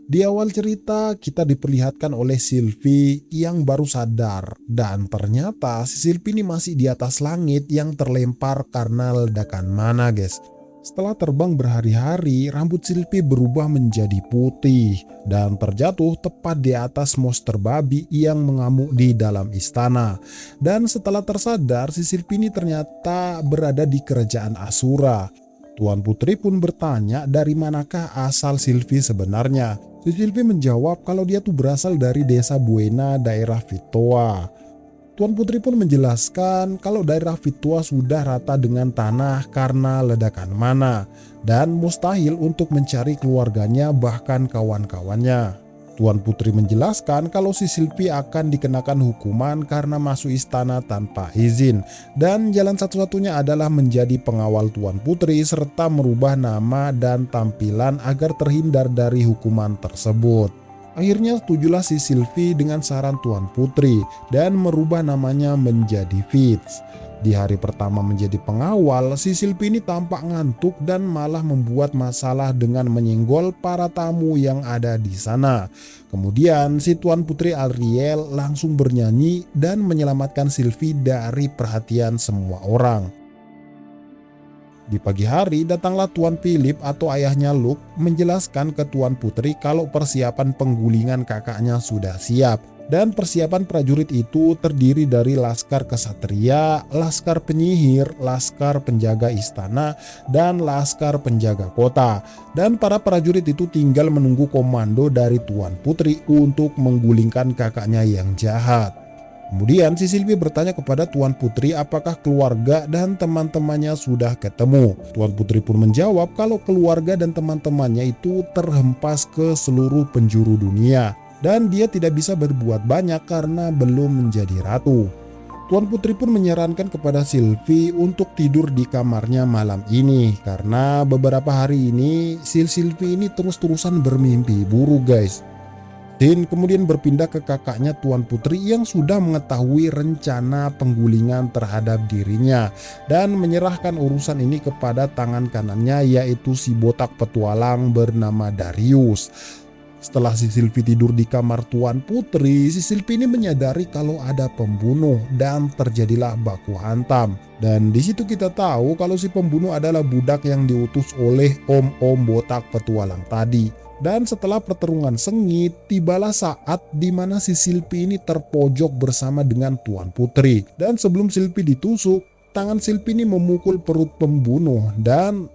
Di awal cerita kita diperlihatkan oleh Sylvie yang baru sadar dan ternyata si Sylvie ini masih di atas langit yang terlempar karena ledakan mana guys. Setelah terbang berhari-hari, rambut Sylvie berubah menjadi putih dan terjatuh tepat di atas monster babi yang mengamuk di dalam istana. Dan setelah tersadar, si Sylvie ini ternyata berada di kerajaan Asura. Tuan Putri pun bertanya dari manakah asal Sylvie sebenarnya. Si Sylvie menjawab kalau dia tuh berasal dari desa Buena, daerah Vitoa. Tuan Putri pun menjelaskan kalau daerah Vitoa sudah rata dengan tanah karena ledakan mana dan mustahil untuk mencari keluarganya bahkan kawan-kawannya. Tuan Putri menjelaskan kalau si Sylvie akan dikenakan hukuman karena masuk istana tanpa izin dan jalan satu-satunya adalah menjadi pengawal Tuan Putri serta merubah nama dan tampilan agar terhindar dari hukuman tersebut. Akhirnya setujulah si Sylvie dengan saran Tuan Putri dan merubah namanya menjadi Fitz. Di hari pertama menjadi pengawal, si Sylvie ini tampak ngantuk dan malah membuat masalah dengan menyenggol para tamu yang ada di sana. Kemudian si Tuan Putri Ariel langsung bernyanyi dan menyelamatkan Sylvie dari perhatian semua orang. Di pagi hari datanglah Tuan Philip atau ayahnya Luke menjelaskan ke Tuan Putri kalau persiapan penggulingan kakaknya sudah siap. Dan persiapan prajurit itu terdiri dari laskar kesatria, laskar penyihir, laskar penjaga istana, dan laskar penjaga kota. Dan para prajurit itu tinggal menunggu komando dari Tuan Putri untuk menggulingkan kakaknya yang jahat. Kemudian si Sylvie bertanya kepada Tuan Putri apakah keluarga dan teman-temannya sudah ketemu. Tuan Putri pun menjawab kalau keluarga dan teman-temannya itu terhempas ke seluruh penjuru dunia. Dan dia tidak bisa berbuat banyak karena belum menjadi ratu. Tuan Putri pun menyarankan kepada Sylvie untuk tidur di kamarnya malam ini karena beberapa hari ini Sylvie ini terus-terusan bermimpi buruk guys. Tin kemudian berpindah ke kakaknya Tuan Putri yang sudah mengetahui rencana penggulingan terhadap dirinya dan menyerahkan urusan ini kepada tangan kanannya yaitu si botak petualang bernama Darius. Setelah si Sylvie tidur di kamar Tuan Putri, si Sylvie ini menyadari kalau ada pembunuh dan terjadilah baku hantam. Dan di situ kita tahu kalau si pembunuh adalah budak yang diutus oleh om-om botak petualang tadi. Dan setelah pertarungan sengit, tibalah saat di mana si Sylvie ini terpojok bersama dengan Tuan Putri. Dan sebelum Sylvie ditusuk, tangan Sylvie ini memukul perut pembunuh dan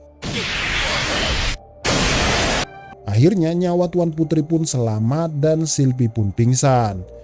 akhirnya nyawa Tuan Putri pun selamat dan Sylvie pun pingsan.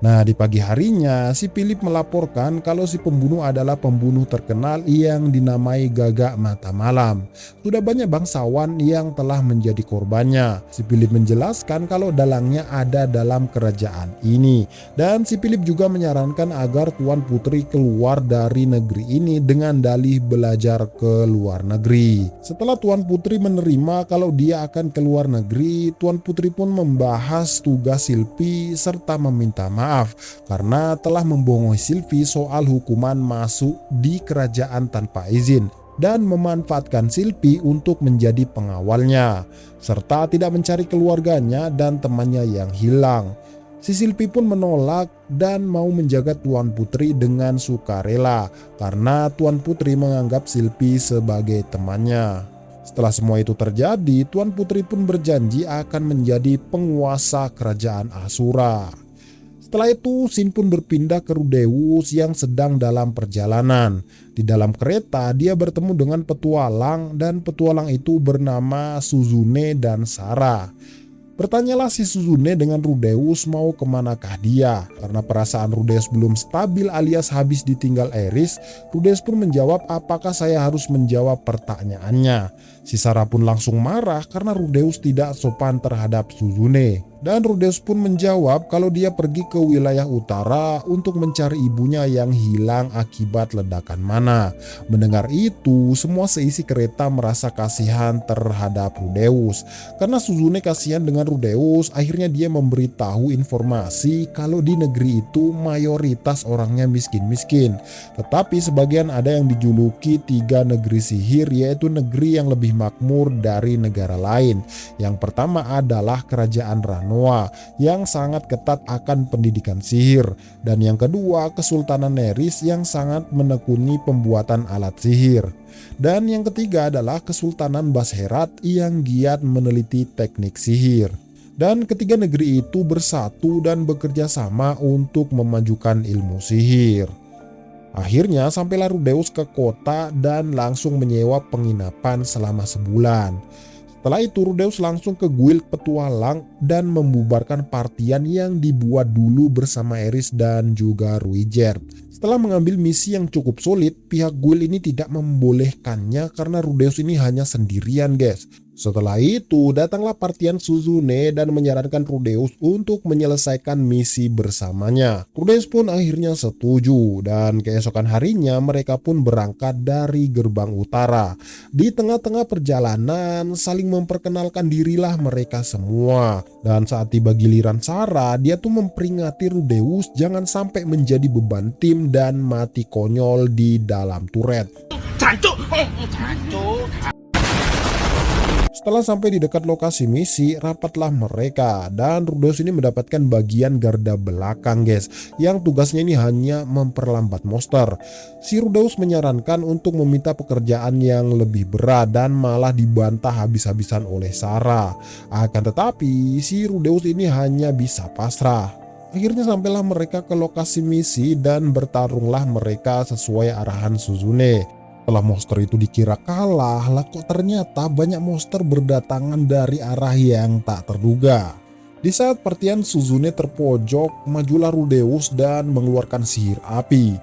Nah di pagi harinya si Philip melaporkan kalau si pembunuh adalah pembunuh terkenal yang dinamai Gagak Mata Malam. Sudah banyak bangsawan yang telah menjadi korbannya. Si Philip menjelaskan kalau dalangnya ada dalam kerajaan ini. Dan si Philip juga menyarankan agar Tuan Putri keluar dari negeri ini dengan dalih belajar ke luar negeri. Setelah Tuan Putri menerima kalau dia akan keluar negeri, Tuan Putri pun membahas tugas Sylvie serta meminta maaf karena telah membohongi Sylvie soal hukuman masuk di kerajaan tanpa izin dan memanfaatkan Sylvie untuk menjadi pengawalnya serta tidak mencari keluarganya dan temannya yang hilang. Si Sylvie pun menolak dan mau menjaga Tuan Putri dengan sukarela karena Tuan Putri menganggap Sylvie sebagai temannya. Setelah semua itu terjadi, Tuan Putri pun berjanji akan menjadi penguasa kerajaan Asura. Setelah itu Sin pun berpindah ke Rudeus yang sedang dalam perjalanan. Di dalam kereta dia bertemu dengan petualang dan petualang itu bernama Suzune dan Sarah. Bertanyalah si Suzune dengan Rudeus mau kemanakah dia. Karena perasaan Rudeus belum stabil alias habis ditinggal Eris, Rudeus pun menjawab apakah saya harus menjawab pertanyaannya. Si Sarah pun langsung marah karena Rudeus tidak sopan terhadap Suzune. Dan Rudeus pun menjawab kalau dia pergi ke wilayah utara untuk mencari ibunya yang hilang akibat ledakan mana. Mendengar itu, semua seisi kereta merasa kasihan terhadap Rudeus. Karena Suzune kasihan dengan Rudeus, akhirnya dia memberitahu informasi kalau di negeri itu mayoritas orangnya miskin-miskin. Tetapi sebagian ada yang dijuluki tiga negeri sihir, yaitu negeri yang lebih lebih makmur dari negara lain. Yang pertama adalah kerajaan Ranoa yang sangat ketat akan pendidikan sihir, dan yang kedua Kesultanan Neris yang sangat menekuni pembuatan alat sihir. Dan yang ketiga adalah Kesultanan Basherat yang giat meneliti teknik sihir. Dan ketiga negeri itu bersatu dan bekerja sama untuk memajukan ilmu sihir. Akhirnya sampailah Rudeus ke kota dan langsung menyewa penginapan selama sebulan. Setelah itu Rudeus langsung ke guild petualang dan membubarkan partian yang dibuat dulu bersama Eris dan juga Ruijerd. Setelah mengambil misi yang cukup sulit, pihak guild ini tidak membolehkannya karena Rudeus ini hanya sendirian, guys. Setelah itu datanglah partian Suzune dan menyarankan Rudeus untuk menyelesaikan misi bersamanya. Rudeus pun akhirnya setuju dan keesokan harinya mereka pun berangkat dari gerbang utara. Di tengah-tengah perjalanan saling memperkenalkan dirilah mereka semua. Dan saat tiba giliran Sarah, dia tuh memperingati Rudeus jangan sampai menjadi beban tim dan mati konyol di dalam turret. Setelah sampai di dekat lokasi misi, rapatlah mereka dan Rudeus ini mendapatkan bagian garda belakang, guys, yang tugasnya ini hanya memperlambat monster. Si Rudeus menyarankan untuk meminta pekerjaan yang lebih berat dan malah dibantah habis-habisan oleh Sarah. Akan tetapi si Rudeus ini hanya bisa pasrah. Akhirnya sampailah mereka ke lokasi misi dan bertarunglah mereka sesuai arahan Suzune. Setelah monster itu dikira kalah, lah kok ternyata banyak monster berdatangan dari arah yang tak terduga. Di saat partian Suzune terpojok, majulah Rudeus dan mengeluarkan sihir api.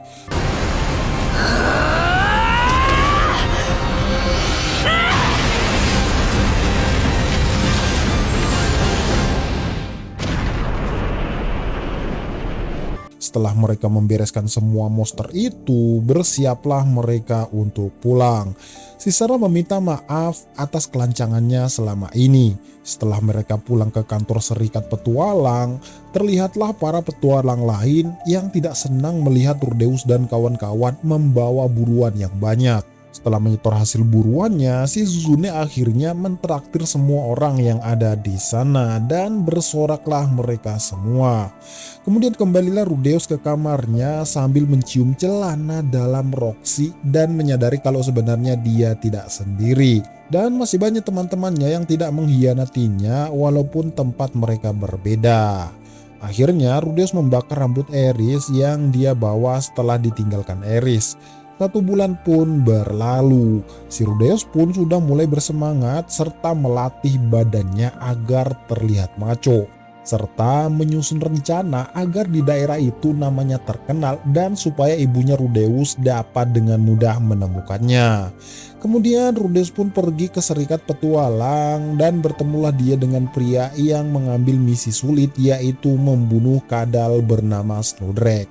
Setelah mereka membereskan semua monster itu, bersiaplah mereka untuk pulang. Si Sarah meminta maaf atas kelancangannya selama ini. Setelah mereka pulang ke kantor Serikat Petualang, terlihatlah para petualang lain yang tidak senang melihat Rudeus dan kawan-kawan membawa buruan yang banyak. Setelah menyetor hasil buruannya, si Suzune akhirnya mentraktir semua orang yang ada di sana dan bersoraklah mereka semua. Kemudian kembalilah Rudeus ke kamarnya sambil mencium celana dalam Roxy dan menyadari kalau sebenarnya dia tidak sendiri. Dan masih banyak teman-temannya yang tidak mengkhianatinya walaupun tempat mereka berbeda. Akhirnya Rudeus membakar rambut Eris yang dia bawa setelah ditinggalkan Eris. 1 bulan pun berlalu, si Rudeus pun sudah mulai bersemangat serta melatih badannya agar terlihat maco, serta menyusun rencana agar di daerah itu namanya terkenal dan supaya ibunya Rudeus dapat dengan mudah menemukannya. Kemudian Rudeus pun pergi ke Serikat Petualang dan bertemulah dia dengan pria yang mengambil misi sulit, yaitu membunuh kadal bernama Snowdrake.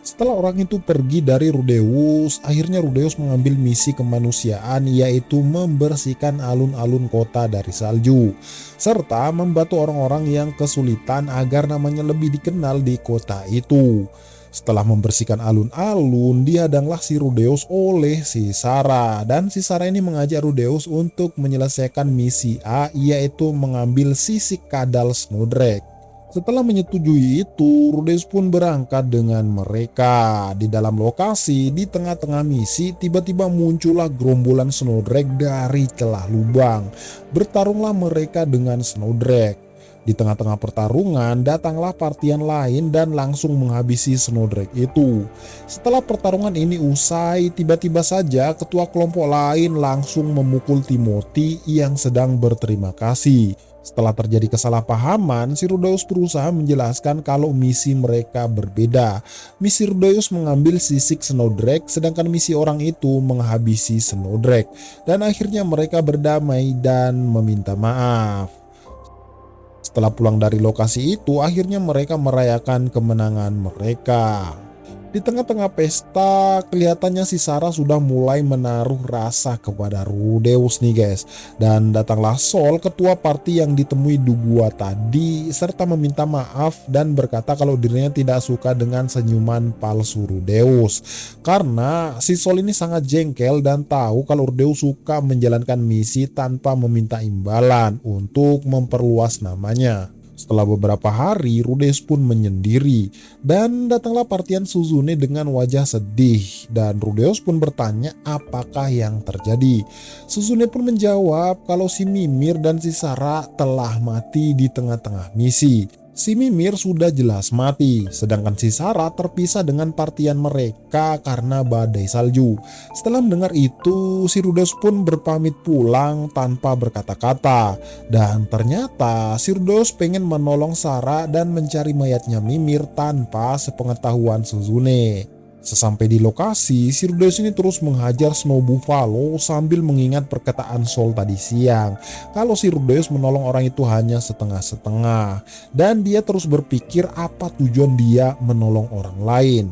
Setelah orang itu pergi dari Rudeus, akhirnya Rudeus mengambil misi kemanusiaan, yaitu membersihkan alun-alun kota dari salju, serta membantu orang-orang yang kesulitan agar namanya lebih dikenal di kota itu. Setelah membersihkan alun-alun, dihadanglah si Rudeus oleh si Sarah, dan si Sarah ini mengajak Rudeus untuk menyelesaikan misi A, yaitu mengambil sisik kadal Snowdrake. Setelah menyetujui itu, Rudeus pun berangkat dengan mereka. Di dalam lokasi, di tengah-tengah misi, tiba-tiba muncullah gerombolan Snowdrake dari celah lubang. Bertarunglah mereka dengan Snowdrake. Di tengah-tengah pertarungan, datanglah partian lain dan langsung menghabisi Snowdrake itu. Setelah pertarungan ini usai, tiba-tiba saja ketua kelompok lain langsung memukul Timothy yang sedang berterima kasih. Setelah terjadi kesalahpahaman, si Rudeus berusaha menjelaskan kalau misi mereka berbeda. Misi Rudeus mengambil sisik Snowdrake, sedangkan misi orang itu menghabisi Snowdrake. Dan akhirnya mereka berdamai dan meminta maaf. Setelah pulang dari lokasi itu, akhirnya mereka merayakan kemenangan mereka. Di tengah-tengah pesta, kelihatannya si Sarah sudah mulai menaruh rasa kepada Rudeus nih guys. Dan datanglah Sol, ketua party yang ditemui Dugua tadi, serta meminta maaf dan berkata kalau dirinya tidak suka dengan senyuman palsu Rudeus. Karena si Sol ini sangat jengkel dan tahu kalau Rudeus suka menjalankan misi tanpa meminta imbalan untuk memperluas namanya. Setelah beberapa hari, Rudeus pun menyendiri dan datanglah partian Suzune dengan wajah sedih dan Rudeus pun bertanya apakah yang terjadi. Suzune pun menjawab kalau si Mimir dan si Sarah telah mati di tengah-tengah misi. Si Mimir sudah jelas mati, sedangkan si Sarah terpisah dengan partian mereka karena badai salju. Setelah mendengar itu, si Rudeus pun berpamit pulang tanpa berkata-kata. Dan ternyata si Rudeus pengen menolong Sarah dan mencari mayatnya Mimir tanpa sepengetahuan Suzune. Sesampai di lokasi, si Rudeus ini terus menghajar Snow Buffalo sambil mengingat perkataan Sol tadi siang. Kalau si Rudeus menolong orang itu hanya setengah-setengah. Dan dia terus berpikir apa tujuan dia menolong orang lain.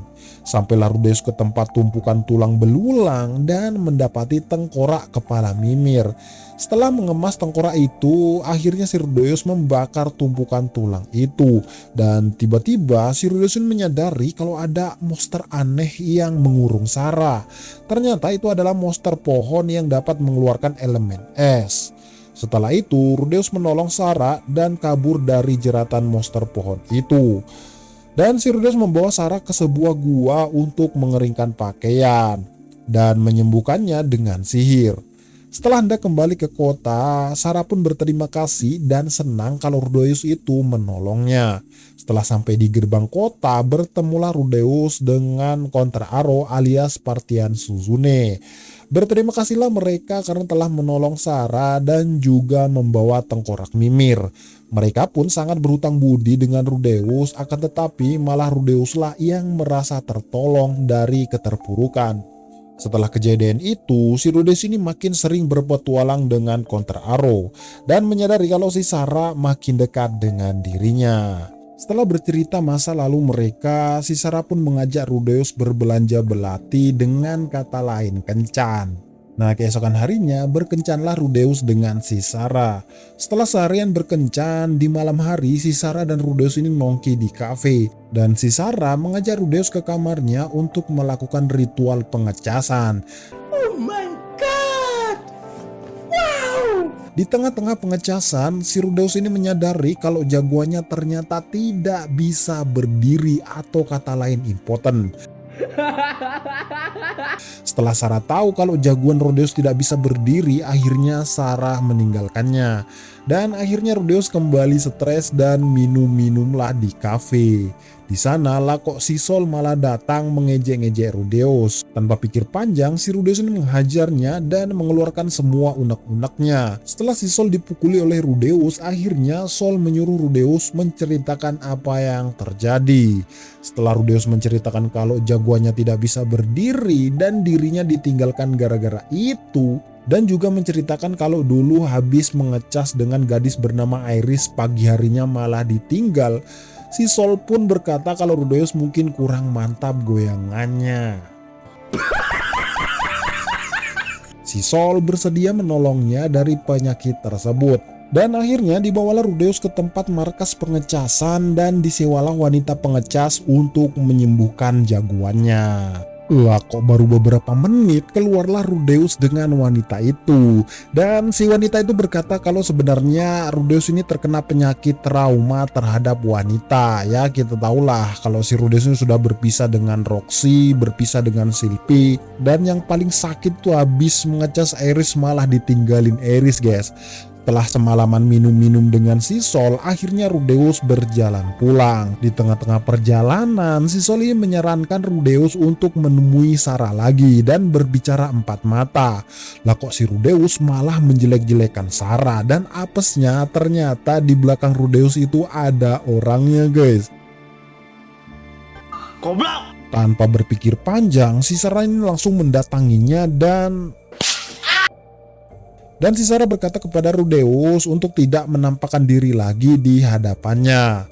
Sampailah Rudeus ke tempat tumpukan tulang belulang dan mendapati tengkorak kepala Mimir. Setelah mengemas tengkorak itu, akhirnya si Rudeus membakar tumpukan tulang itu. Dan tiba-tiba si Rudeus menyadari kalau ada monster aneh yang mengurung Sarah. Ternyata itu adalah monster pohon yang dapat mengeluarkan elemen es. Setelah itu, Rudeus menolong Sarah dan kabur dari jeratan monster pohon itu. Dan si Rudeus membawa Sarah ke sebuah gua untuk mengeringkan pakaian dan menyembuhkannya dengan sihir. Setelah hendak kembali ke kota, Sarah pun berterima kasih dan senang kalau Rudeus itu menolongnya. Setelah sampai di gerbang kota, bertemulah Rudeus dengan Kontra Aro alias partian Suzune. Berterima kasihlah mereka karena telah menolong Sarah dan juga membawa tengkorak Mimir. Mereka pun sangat berhutang budi dengan Rudeus, akan tetapi malah Rudeuslah yang merasa tertolong dari keterpurukan. Setelah kejadian itu, si Rudeus ini makin sering berpetualang dengan Kontra Aro dan menyadari kalau si Sarah makin dekat dengan dirinya. Setelah bercerita masa lalu mereka, si Sarah pun mengajak Rudeus berbelanja belati dengan kata lain kencan. Nah, keesokan harinya berkencanlah Rudeus dengan si Sarah. Setelah seharian berkencan, di malam hari si Sarah dan Rudeus ini nongki di kafe. Dan si Sarah mengajak Rudeus ke kamarnya untuk melakukan ritual pengecasan. Oh my god! Wow! Di tengah-tengah pengecasan, si Rudeus ini menyadari kalau jagoannya ternyata tidak bisa berdiri atau kata lain impoten. Setelah Sarah tahu kalau jagoan Rudeus tidak bisa berdiri, akhirnya Sarah meninggalkannya. Dan akhirnya Rudeus kembali stres dan minum-minumlah di kafe. Di sana lah kok si Sol malah datang mengejek-ngejek Rudeus. Tanpa pikir panjang, si Rudeus ini menghajarnya dan mengeluarkan semua unek-uneknya. Setelah si Sol dipukuli oleh Rudeus, akhirnya Sol menyuruh Rudeus menceritakan apa yang terjadi. Setelah Rudeus menceritakan kalau jagoannya tidak bisa berdiri dan dirinya ditinggalkan gara-gara itu, dan juga menceritakan kalau dulu habis mengecas dengan gadis bernama Iris, pagi harinya malah ditinggal, si Sol pun berkata kalau Rudeus mungkin kurang mantap goyangannya. Si Sol bersedia menolongnya dari penyakit tersebut. Dan akhirnya dibawalah Rudeus ke tempat markas pengecasan dan disewalah wanita pengecas untuk menyembuhkan jagoannya. Lah kok baru beberapa menit keluarlah Rudeus dengan wanita itu. Dan si wanita itu berkata kalau sebenarnya Rudeus ini terkena penyakit trauma terhadap wanita. Ya kita tahulah kalau si Rudeus ini sudah berpisah dengan Roxy, berpisah dengan Sylvie. Dan yang paling sakit tuh habis mengecas Iris malah ditinggalin Iris guys. Setelah semalaman minum-minum dengan si Sol, akhirnya Rudeus berjalan pulang. Di tengah-tengah perjalanan, si Sol ini menyarankan Rudeus untuk menemui Sarah lagi dan berbicara empat mata. Lah kok si Rudeus malah menjelek-jelekan Sarah, dan apesnya ternyata di belakang Rudeus itu ada orangnya guys. Goblok! Tanpa berpikir panjang, si Sarah ini langsung mendatanginya dan si Sarah berkata kepada Rudeus untuk tidak menampakkan diri lagi di hadapannya.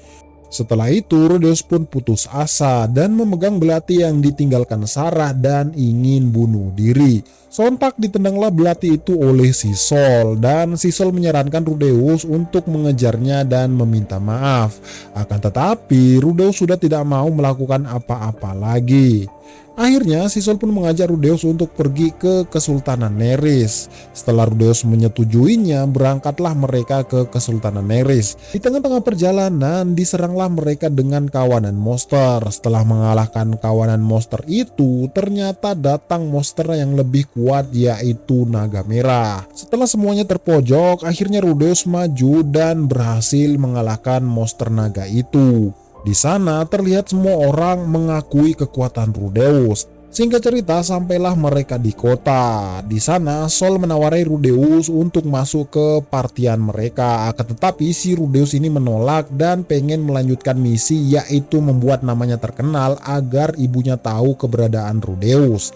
Setelah itu Rudeus pun putus asa dan memegang belati yang ditinggalkan Sarah dan ingin bunuh diri. Sontak ditendanglah belati itu oleh si Sol dan si Sol menyarankan Rudeus untuk mengejarnya dan meminta maaf. Akan tetapi Rudeus sudah tidak mau melakukan apa-apa lagi. Akhirnya si Sol pun mengajak Rudeus untuk pergi ke Kesultanan Neris. Setelah Rudeus menyetujuinya, berangkatlah mereka ke Kesultanan Neris. Di tengah-tengah perjalanan diseranglah mereka dengan kawanan monster. Setelah mengalahkan kawanan monster itu, ternyata datang monster yang lebih kuat, yaitu naga merah. Setelah semuanya terpojok, akhirnya Rudeus maju dan berhasil mengalahkan monster naga itu. Di sana terlihat semua orang mengakui kekuatan Rudeus. Singkat cerita, sampailah mereka di kota. Di sana Sol menawari Rudeus untuk masuk ke partian mereka. Akan tetapi si Rudeus ini menolak dan pengen melanjutkan misi, yaitu membuat namanya terkenal agar ibunya tahu keberadaan Rudeus.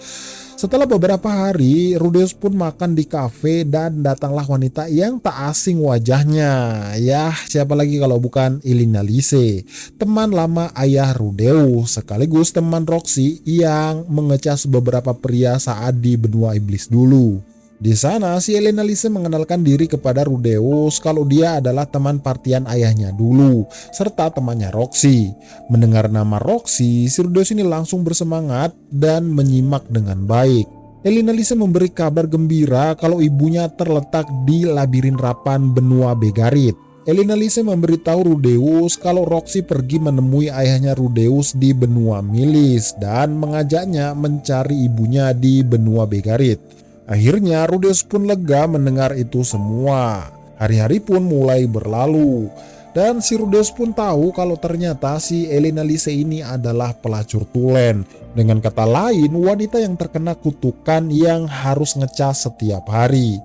Setelah beberapa hari, Rudeus pun makan di kafe dan datanglah wanita yang tak asing wajahnya. Yah, siapa lagi kalau bukan Elinalise, teman lama ayah Rudeus, sekaligus teman Roxy yang mengecas beberapa pria saat di benua iblis dulu. Di sana si Elinalise mengenalkan diri kepada Rudeus kalau dia adalah teman partian ayahnya dulu, serta temannya Roxy. Mendengar nama Roxy, si Rudeus ini langsung bersemangat dan menyimak dengan baik. Elinalise memberi kabar gembira kalau ibunya terletak di labirin rapan benua Begarit. Elinalise memberitahu Rudeus kalau Roxy pergi menemui ayahnya Rudeus di benua Milis dan mengajaknya mencari ibunya di benua Begarit. Akhirnya Rudeus pun lega mendengar itu semua. Hari-hari pun mulai berlalu dan si Rudeus pun tahu kalau ternyata si Elinalise ini adalah pelacur tulen. Dengan kata lain, wanita yang terkena kutukan yang harus ngecas setiap hari.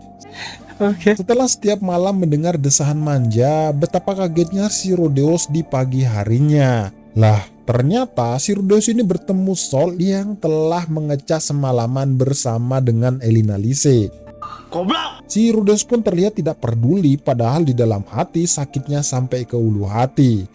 Setelah setiap malam mendengar desahan manja, betapa kagetnya si Rudeus di pagi harinya. Lah, ternyata si Rudeus ini bertemu Sol yang telah mengecas semalaman bersama dengan Elinalise. Si Rudeus pun terlihat tidak peduli, padahal di dalam hati sakitnya sampai ke ulu hati.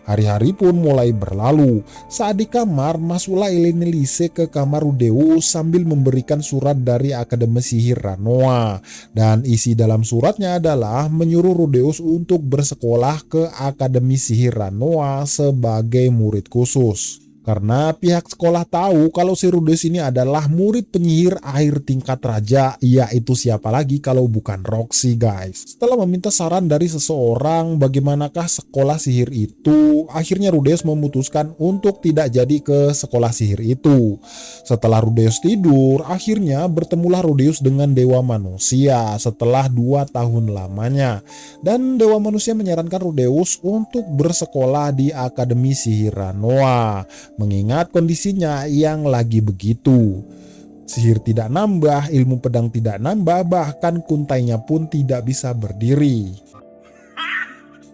Hari-hari pun mulai berlalu. Saat di kamar, masuklah Elinalise ke kamar Rudeus sambil memberikan surat dari Akademi Sihir Ranoa. Dan isi dalam suratnya adalah menyuruh Rudeus untuk bersekolah ke Akademi Sihir Ranoa sebagai murid khusus. Karena pihak sekolah tahu kalau si Rudeus ini adalah murid penyihir air tingkat raja, yaitu siapa lagi kalau bukan Roxy, guys. Setelah meminta saran dari seseorang bagaimanakah sekolah sihir itu, akhirnya Rudeus memutuskan untuk tidak jadi ke sekolah sihir itu. Setelah Rudeus tidur, akhirnya bertemulah Rudeus dengan Dewa Manusia setelah 2 tahun lamanya. Dan Dewa Manusia menyarankan Rudeus untuk bersekolah di Akademi Sihir Ranoa, mengingat kondisinya yang lagi begitu. Sihir tidak nambah, ilmu pedang tidak nambah, bahkan kuntainya pun tidak bisa berdiri.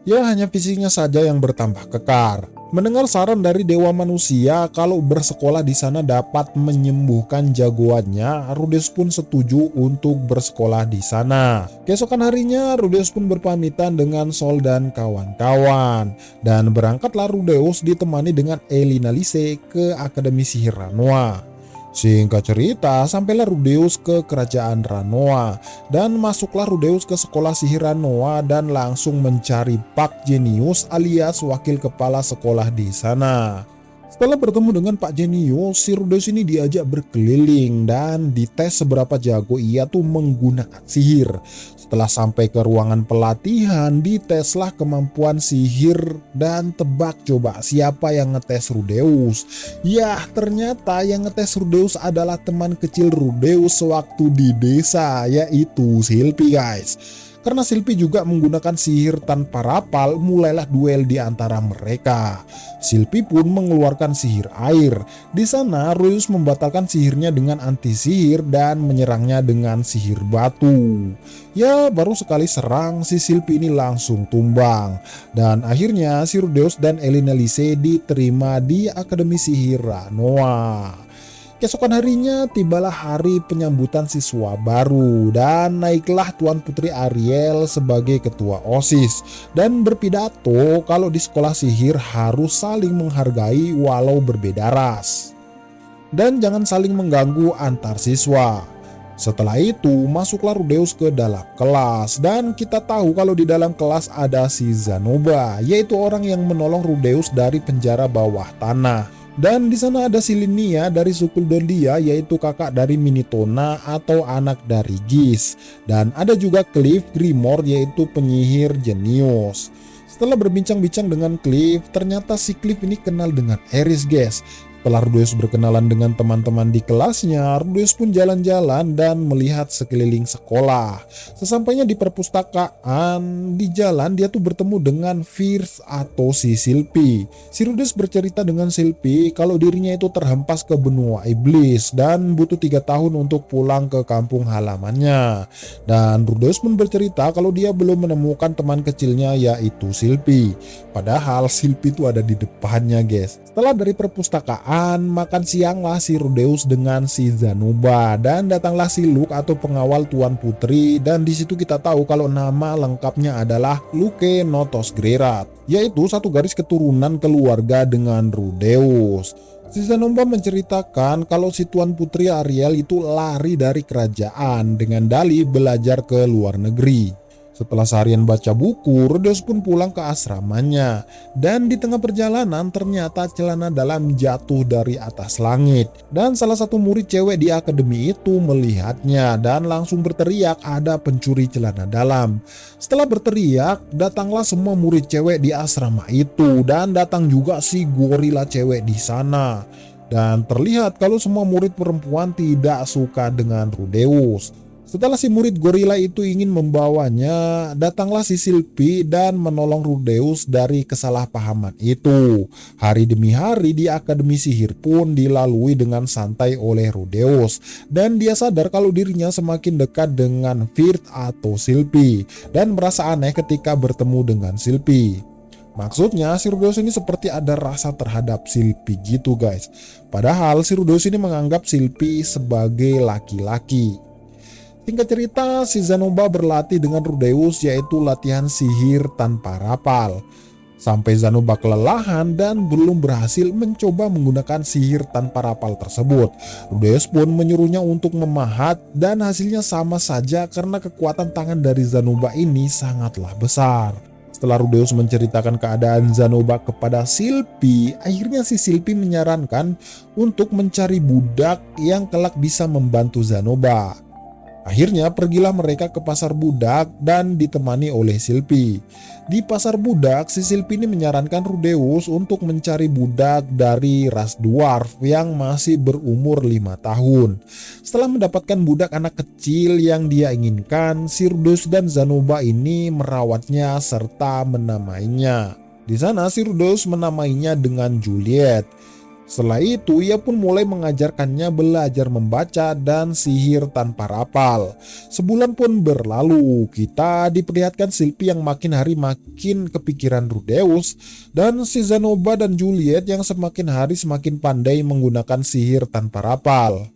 Ya, hanya fisiknya saja yang bertambah kekar. Mendengar saran dari Dewa Manusia kalau bersekolah di sana dapat menyembuhkan jagoannya, Rudeus pun setuju untuk bersekolah di sana. Keesokan harinya, Rudeus pun berpamitan dengan Sol dan kawan-kawan. Dan berangkatlah Rudeus ditemani dengan Elinalise ke Akademi Sihir Ranoa. Singkat cerita, sampailah Rudeus ke kerajaan Ranoa dan masuklah Rudeus ke sekolah sihir Ranoa dan langsung mencari Pak Genius alias wakil kepala sekolah di sana. Setelah bertemu dengan Pak Genius, si Rudeus ini diajak berkeliling dan dites seberapa jago ia tuh menggunakan sihir. Setelah sampai ke ruangan pelatihan, diteslah kemampuan sihir dan tebak coba siapa yang ngetes Rudeus. Yah, ternyata yang ngetes Rudeus adalah teman kecil Rudeus sewaktu di desa, yaitu Silpi, guys. Karena Silpi juga menggunakan sihir tanpa rapal, mulailah duel di antara mereka. Silpi pun mengeluarkan sihir air. Di sana Rudeus membatalkan sihirnya dengan anti sihir dan menyerangnya dengan sihir batu. Ya, baru sekali serang si Silpi ini langsung tumbang. Dan akhirnya si Rudeus dan Elinalise diterima di Akademi Sihir Ranoa. Keesokan harinya tibalah hari penyambutan siswa baru dan naiklah Tuan Putri Ariel sebagai ketua OSIS dan berpidato kalau di sekolah sihir harus saling menghargai walau berbeda ras dan jangan saling mengganggu antar siswa. Setelah itu masuklah Rudeus ke dalam kelas dan kita tahu kalau di dalam kelas ada si Zanoba, yaitu orang yang menolong Rudeus dari penjara bawah tanah. Dan di sana ada si Linnea dari suku Dondia, yaitu kakak dari Minitona atau anak dari Gis. Dan ada juga Cliff Grimor, yaitu penyihir jenius. Setelah berbincang-bincang dengan Cliff, ternyata si Cliff ini kenal dengan Eris, guys. Setelah Rudeus berkenalan dengan teman-teman di kelasnya, Rudeus pun jalan-jalan dan melihat sekeliling sekolah. Sesampainya di perpustakaan, di jalan dia tuh bertemu dengan Fierce atau si Silpy. Si Rudeus bercerita dengan Silpy kalau dirinya itu terhempas ke benua iblis dan butuh 3 tahun untuk pulang ke kampung halamannya. Dan Rudeus pun bercerita kalau dia belum menemukan teman kecilnya, yaitu Silpy. Padahal Silpy itu ada di depannya, guys. Setelah dari perpustakaan, makan sianglah si Rudeus dengan si Zanoba dan datanglah si Luke atau pengawal Tuan Putri, dan di situ kita tahu kalau nama lengkapnya adalah Luke Notos Grerat, yaitu satu garis keturunan keluarga dengan Rudeus. Si Zanoba menceritakan kalau si Tuan Putri Ariel itu lari dari kerajaan dengan dalih belajar ke luar negeri. Setelah seharian baca buku, Rudeus pun pulang ke asramanya. Dan di tengah perjalanan ternyata celana dalam jatuh dari atas langit. Dan salah satu murid cewek di akademi itu melihatnya dan langsung berteriak ada pencuri celana dalam. Setelah berteriak, datanglah semua murid cewek di asrama itu dan datang juga si gorila cewek di sana. Dan terlihat kalau semua murid perempuan tidak suka dengan Rudeus. Setelah si murid gorila itu ingin membawanya, datanglah si Silpy dan menolong Rudeus dari kesalahpahaman itu. Hari demi hari di Akademi Sihir pun dilalui dengan santai oleh Rudeus. Dan dia sadar kalau dirinya semakin dekat dengan Fierce atau Silpy dan merasa aneh ketika bertemu dengan Silpy. Maksudnya si Rudeus ini seperti ada rasa terhadap Silpy gitu, guys. Padahal si Rudeus ini menganggap Silpy sebagai laki-laki. Singkat cerita, si Zanoba berlatih dengan Rudeus, yaitu latihan sihir tanpa rapal. Sampai Zanoba kelelahan dan belum berhasil mencoba menggunakan sihir tanpa rapal tersebut. Rudeus pun menyuruhnya untuk memahat dan hasilnya sama saja karena kekuatan tangan dari Zanoba ini sangatlah besar. Setelah Rudeus menceritakan keadaan Zanoba kepada Silpy, akhirnya si Silpy menyarankan untuk mencari budak yang kelak bisa membantu Zanoba. Akhirnya pergilah mereka ke pasar budak dan ditemani oleh Silpy. Di pasar budak, si Silpy ini menyarankan Rudeus untuk mencari budak dari ras dwarf yang masih berumur 5 tahun. Setelah mendapatkan budak anak kecil yang dia inginkan, si Rudeus dan Zanoba ini merawatnya serta menamainya. Di sana si Rudeus menamainya dengan Juliet. Setelah itu ia pun mulai mengajarkannya belajar membaca dan sihir tanpa rapal. Sebulan pun berlalu, kita diperlihatkan Silpy yang makin hari makin kepikiran Rudeus dan si Zanoba dan Juliet yang semakin hari semakin pandai menggunakan sihir tanpa rapal.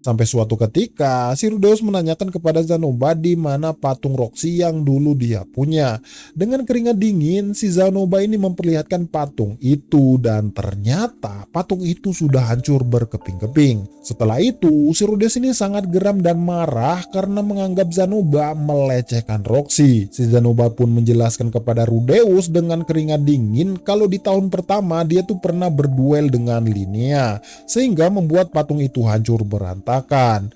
Sampai suatu ketika, si Rudeus menanyakan kepada Zanoba di mana patung Roxy yang dulu dia punya. Dengan keringat dingin, si Zanoba ini memperlihatkan patung itu dan ternyata patung itu sudah hancur berkeping-keping. Setelah itu, si Rudeus ini sangat geram dan marah karena menganggap Zanoba melecehkan Roxy. Si Zanoba pun menjelaskan kepada Rudeus dengan keringat dingin kalau di tahun pertama dia tuh pernah berduel dengan Linnea, sehingga membuat patung itu hancur berantakan.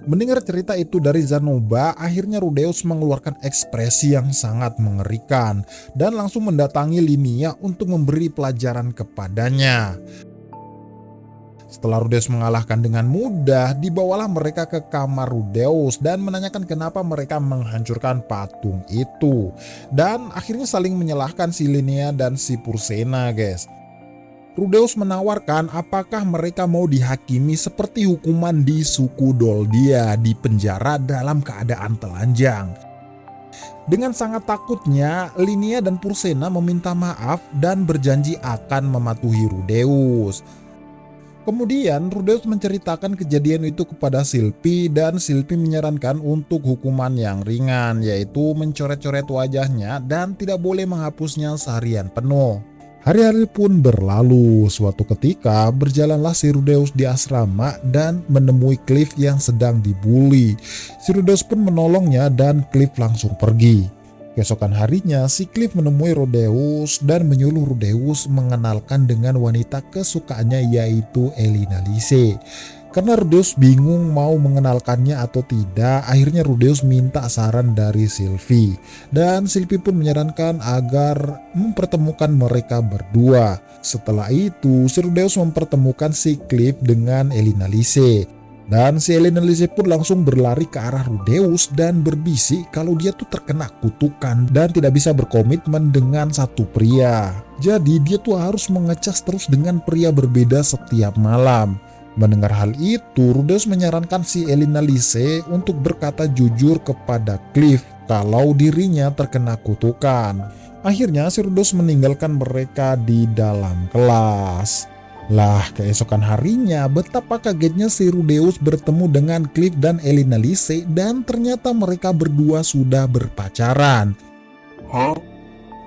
Mendengar cerita itu dari Zanoba, akhirnya Rudeus mengeluarkan ekspresi yang sangat mengerikan dan langsung mendatangi Linnea untuk memberi pelajaran kepadanya. Setelah Rudeus mengalahkan dengan mudah, dibawalah mereka ke kamar Rudeus dan menanyakan kenapa mereka menghancurkan patung itu. Dan akhirnya saling menyalahkan si Linnea dan si Pursena, guys. Rudeus menawarkan apakah mereka mau dihakimi seperti hukuman di suku Doldia, di penjara dalam keadaan telanjang. Dengan sangat takutnya, Linnea dan Pursena meminta maaf dan berjanji akan mematuhi Rudeus. Kemudian Rudeus menceritakan kejadian itu kepada Sylvie dan Sylvie menyarankan untuk hukuman yang ringan, yaitu mencoret-coret wajahnya dan tidak boleh menghapusnya seharian penuh. Hari-hari pun berlalu. Suatu ketika berjalanlah si Rudeus di asrama dan menemui Cliff yang sedang dibully. Si Rudeus pun menolongnya dan Cliff langsung pergi. Keesokan harinya, si Cliff menemui Rudeus dan menyuruh Rudeus mengenalkan dengan wanita kesukaannya, yaitu Elina Lise. Karena Rudeus bingung mau mengenalkannya atau tidak, akhirnya Rudeus minta saran dari Sylvie. Dan Sylvie pun menyarankan agar mempertemukan mereka berdua. Setelah itu, si Rudeus mempertemukan si Cliff dengan Elina Lise. Dan si Elina Lise pun langsung berlari ke arah Rudeus dan berbisik kalau dia tuh terkena kutukan dan tidak bisa berkomitmen dengan satu pria. Jadi dia tuh harus mengecas terus dengan pria berbeda setiap malam. Mendengar hal itu, Rudeus menyarankan si Elina Lise untuk berkata jujur kepada Cliff kalau dirinya terkena kutukan. Akhirnya si Rudeus meninggalkan mereka di dalam kelas. Lah, keesokan harinya betapa kagetnya si Rudeus bertemu dengan Cliff dan Elina Lise dan ternyata mereka berdua sudah berpacaran.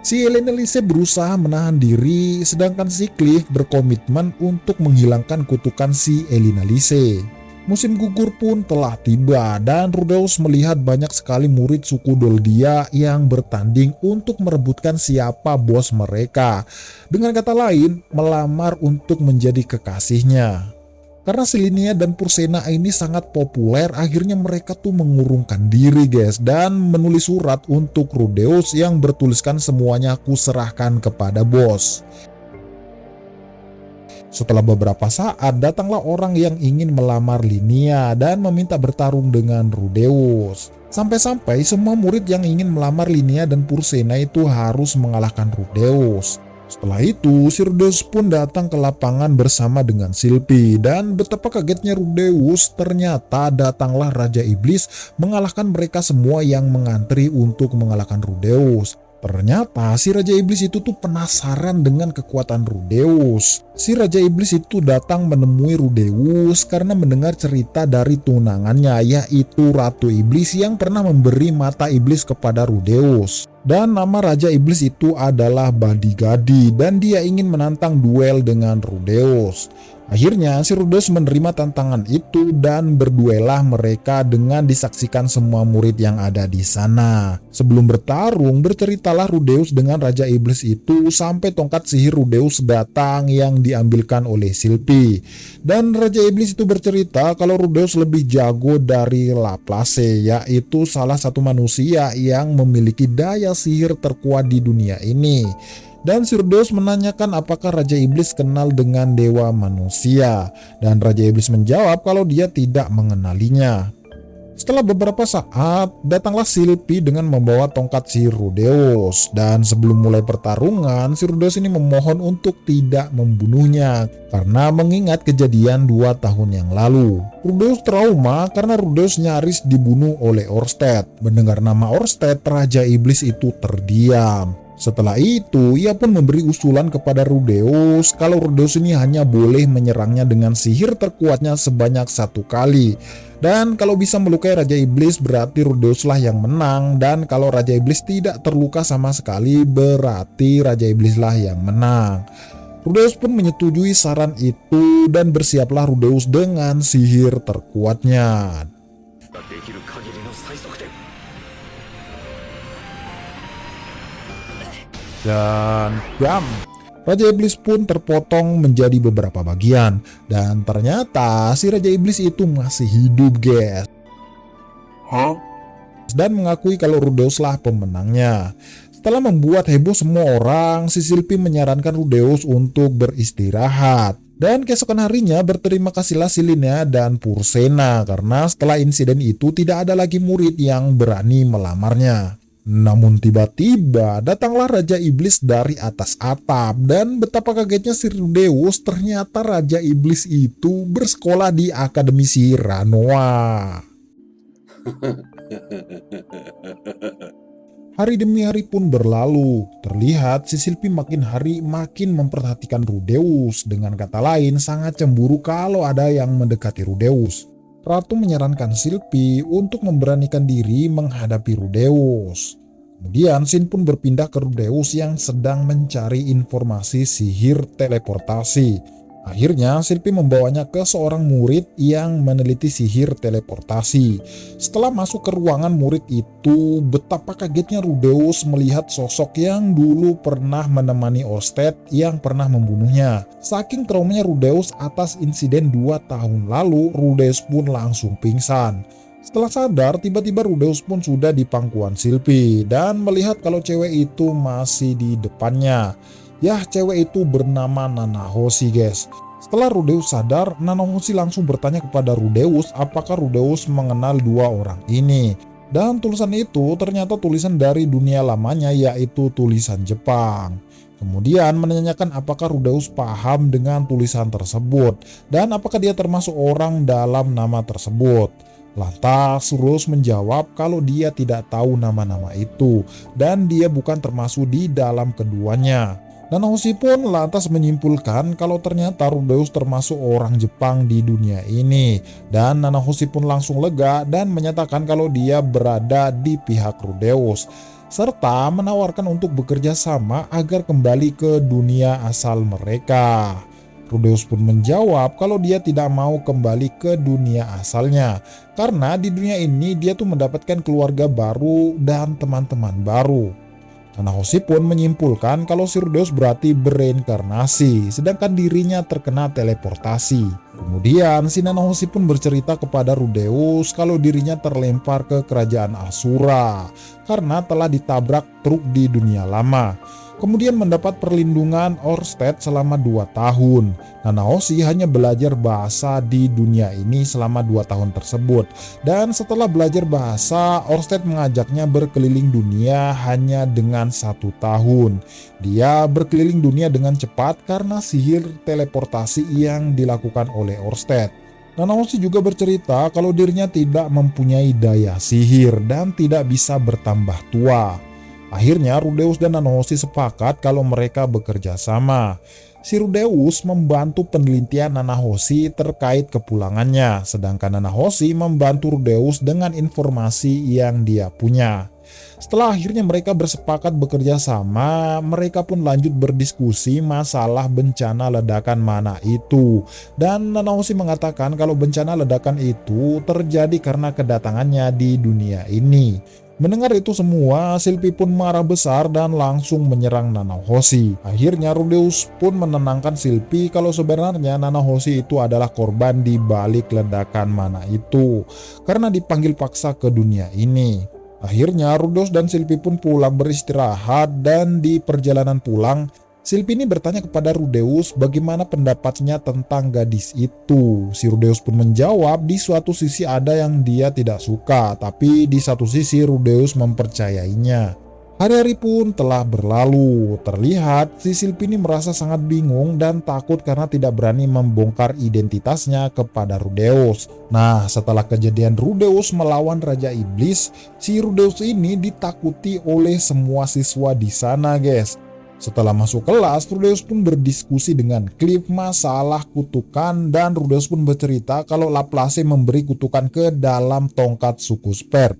Si Elina Lise berusaha menahan diri sedangkan si Cliff berkomitmen untuk menghilangkan kutukan si Elina Lise. Musim gugur pun telah tiba dan Rudeus melihat banyak sekali murid suku Doldia yang bertanding untuk merebutkan siapa bos mereka. Dengan kata lain, melamar untuk menjadi kekasihnya. Karena si Linnea dan Pursena ini sangat populer, akhirnya mereka tuh mengurungkan diri guys dan menulis surat untuk Rudeus yang bertuliskan semuanya aku serahkan kepada bos. Setelah beberapa saat, datanglah orang yang ingin melamar Linnea dan meminta bertarung dengan Rudeus. Sampai-sampai semua murid yang ingin melamar Linnea dan Pursena itu harus mengalahkan Rudeus. Setelah itu, si Rudeus pun datang ke lapangan bersama dengan Sylvie dan betapa kagetnya Rudeus, ternyata datanglah Raja Iblis mengalahkan mereka semua yang mengantri untuk mengalahkan Rudeus. Ternyata si Raja Iblis itu tuh penasaran dengan kekuatan Rudeus. Si Raja Iblis itu datang menemui Rudeus karena mendengar cerita dari tunangannya, yaitu Ratu Iblis yang pernah memberi mata iblis kepada Rudeus. Dan nama Raja Iblis itu adalah Badigadi dan dia ingin menantang duel dengan Rudeus. Akhirnya si Rudeus menerima tantangan itu dan berduelah mereka dengan disaksikan semua murid yang ada di sana. Sebelum bertarung, berceritalah Rudeus dengan Raja Iblis itu sampai tongkat sihir Rudeus datang yang diambilkan oleh Sylvie. Dan Raja Iblis itu bercerita kalau Rudeus lebih jago dari Laplace, yaitu salah satu manusia yang memiliki daya sihir terkuat di dunia ini. Dan si Rudeus menanyakan apakah Raja Iblis kenal dengan dewa manusia. Dan Raja Iblis menjawab kalau dia tidak mengenalinya. Setelah beberapa saat, datanglah Sylvie dengan membawa tongkat si Rudeus. Dan sebelum mulai pertarungan, si Rudeus ini memohon untuk tidak membunuhnya karena mengingat kejadian 2 tahun yang lalu. Rudeus trauma karena Rudeus nyaris dibunuh oleh Orsted. Mendengar nama Orsted, Raja Iblis itu terdiam. Setelah itu, ia pun memberi usulan kepada Rudeus kalau Rudeus ini hanya boleh menyerangnya dengan sihir terkuatnya sebanyak 1 kali. Dan kalau bisa melukai Raja Iblis berarti Rudeuslah yang menang, dan kalau Raja Iblis tidak terluka sama sekali berarti Raja Iblislah yang menang. Rudeus pun menyetujui saran itu dan bersiaplah Rudeus dengan sihir terkuatnya. Dan bam, Raja Iblis pun terpotong menjadi beberapa bagian. Dan ternyata si Raja Iblis itu masih hidup guys. Dan mengakui kalau Rudeuslah pemenangnya. Setelah membuat heboh semua orang, si Sylvie menyarankan Rudeus untuk beristirahat. Dan keesokan harinya berterima kasihlah si Linnea dan Pursena karena setelah insiden itu tidak ada lagi murid yang berani melamarnya. Namun tiba-tiba datanglah Raja Iblis dari atas atap dan betapa kagetnya si Rudeus, ternyata Raja Iblis itu bersekolah di Akademi Sihir Ranoa. Hari demi hari pun berlalu. Terlihat si Silpi makin hari makin memperhatikan Rudeus. Dengan kata lain, sangat cemburu kalau ada yang mendekati Rudeus. Ratu menyarankan Silpi untuk memberanikan diri menghadapi Rudeus. Kemudian Sin pun berpindah ke Rudeus yang sedang mencari informasi sihir teleportasi. Akhirnya Silpi membawanya ke seorang murid yang meneliti sihir teleportasi. Setelah masuk ke ruangan murid itu, betapa kagetnya Rudeus melihat sosok yang dulu pernah menemani Orsted yang pernah membunuhnya. Saking traumanya Rudeus atas insiden 2 tahun lalu, Rudeus pun langsung pingsan. Setelah sadar, tiba-tiba Rudeus pun sudah di pangkuan Silpi dan melihat kalau cewek itu masih di depannya. Yah, cewek itu bernama Nanahoshi, guys. Setelah Rudeus sadar, Nanahoshi langsung bertanya kepada Rudeus apakah Rudeus mengenal 2 orang ini. Dan tulisan itu ternyata tulisan dari dunia lamanya, yaitu tulisan Jepang. Kemudian menanyakan apakah Rudeus paham dengan tulisan tersebut dan apakah dia termasuk orang dalam nama tersebut. Lantas Rudeus menjawab kalau dia tidak tahu nama-nama itu dan dia bukan termasuk di dalam keduanya. Nanahoshi pun lantas menyimpulkan kalau ternyata Rudeus termasuk orang Jepang di dunia ini. Dan Nanahoshi pun langsung lega dan menyatakan kalau dia berada di pihak Rudeus, serta menawarkan untuk bekerja sama agar kembali ke dunia asal mereka. Rudeus pun menjawab kalau dia tidak mau kembali ke dunia asalnya, karena di dunia ini dia tuh mendapatkan keluarga baru dan teman-teman baru. Nanahoshi pun menyimpulkan kalau si Rudeus berarti bereinkarnasi, sedangkan dirinya terkena teleportasi. Kemudian si Nanahoshi pun bercerita kepada Rudeus kalau dirinya terlempar ke kerajaan Asura karena telah ditabrak truk di dunia lama. Kemudian mendapat perlindungan Orsted selama 2 tahun. Nanahoshi hanya belajar bahasa di dunia ini selama 2 tahun tersebut. Dan setelah belajar bahasa, Orsted mengajaknya berkeliling dunia hanya dengan 1 tahun. Dia berkeliling dunia dengan cepat karena sihir teleportasi yang dilakukan oleh Orsted. Nanahoshi juga bercerita kalau dirinya tidak mempunyai daya sihir dan tidak bisa bertambah tua. Akhirnya Rudeus dan Nanahoshi sepakat kalau mereka bekerja sama. Si Rudeus membantu penelitian Nanahoshi terkait kepulangannya, sedangkan Nanahoshi membantu Rudeus dengan informasi yang dia punya. Setelah akhirnya mereka bersepakat bekerja sama, mereka pun lanjut berdiskusi masalah bencana ledakan mana itu. Dan Nanahoshi mengatakan kalau bencana ledakan itu terjadi karena kedatangannya di dunia ini. Mendengar itu semua, Silpi pun marah besar dan langsung menyerang Nanahoshi. Akhirnya Rudeus pun menenangkan Silpi kalau sebenarnya Nanahoshi itu adalah korban di balik ledakan mana itu, karena dipanggil paksa ke dunia ini. Akhirnya Rudeus dan Silpi pun pulang beristirahat, dan di perjalanan pulang, Silpi ini bertanya kepada Rudeus bagaimana pendapatnya tentang gadis itu. Si Rudeus pun menjawab di suatu sisi ada yang dia tidak suka, tapi di satu sisi Rudeus mempercayainya. Hari-hari pun telah berlalu. Terlihat si Silpi ini merasa sangat bingung dan takut karena tidak berani membongkar identitasnya kepada Rudeus. Nah, setelah kejadian Rudeus melawan Raja Iblis, si Rudeus ini ditakuti oleh semua siswa di sana, guys. Setelah masuk kelas, Rudeus pun berdiskusi dengan Cliff masalah kutukan, dan Rudeus pun bercerita kalau Laplace memberi kutukan ke dalam tongkat suku Spert.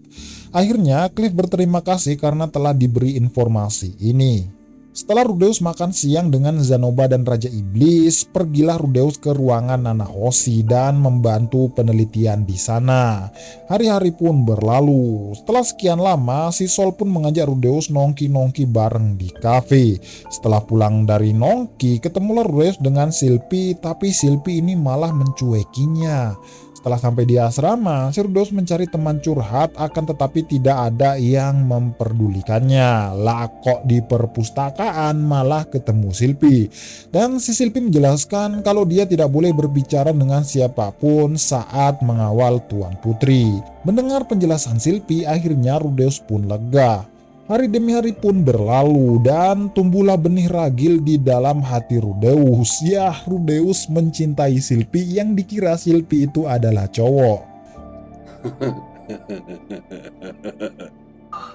Akhirnya Cliff berterima kasih karena telah diberi informasi ini. Setelah Rudeus makan siang dengan Zanoba dan Raja Iblis, pergilah Rudeus ke ruangan Nanahoshi dan membantu penelitian di sana. Hari-hari pun berlalu. Setelah sekian lama, si Sol pun mengajak Rudeus nongki-nongki bareng di kafe. Setelah pulang dari nongki, ketemulah Rudeus dengan Silpi, tapi Silpi ini malah mencuekinya. Setelah sampai di asrama, si Rudeus mencari teman curhat, akan tetapi tidak ada yang memperdulikannya. Lah kok di perpustakaan malah ketemu Silpi. Dan si Silpi menjelaskan kalau dia tidak boleh berbicara dengan siapapun saat mengawal Tuan Putri. Mendengar penjelasan Silpi, akhirnya Rudeus pun lega. Hari demi hari pun berlalu dan tumbuhlah benih ragil di dalam hati Rudeus. Ya, Rudeus mencintai Silpi yang dikira Silpi itu adalah cowok.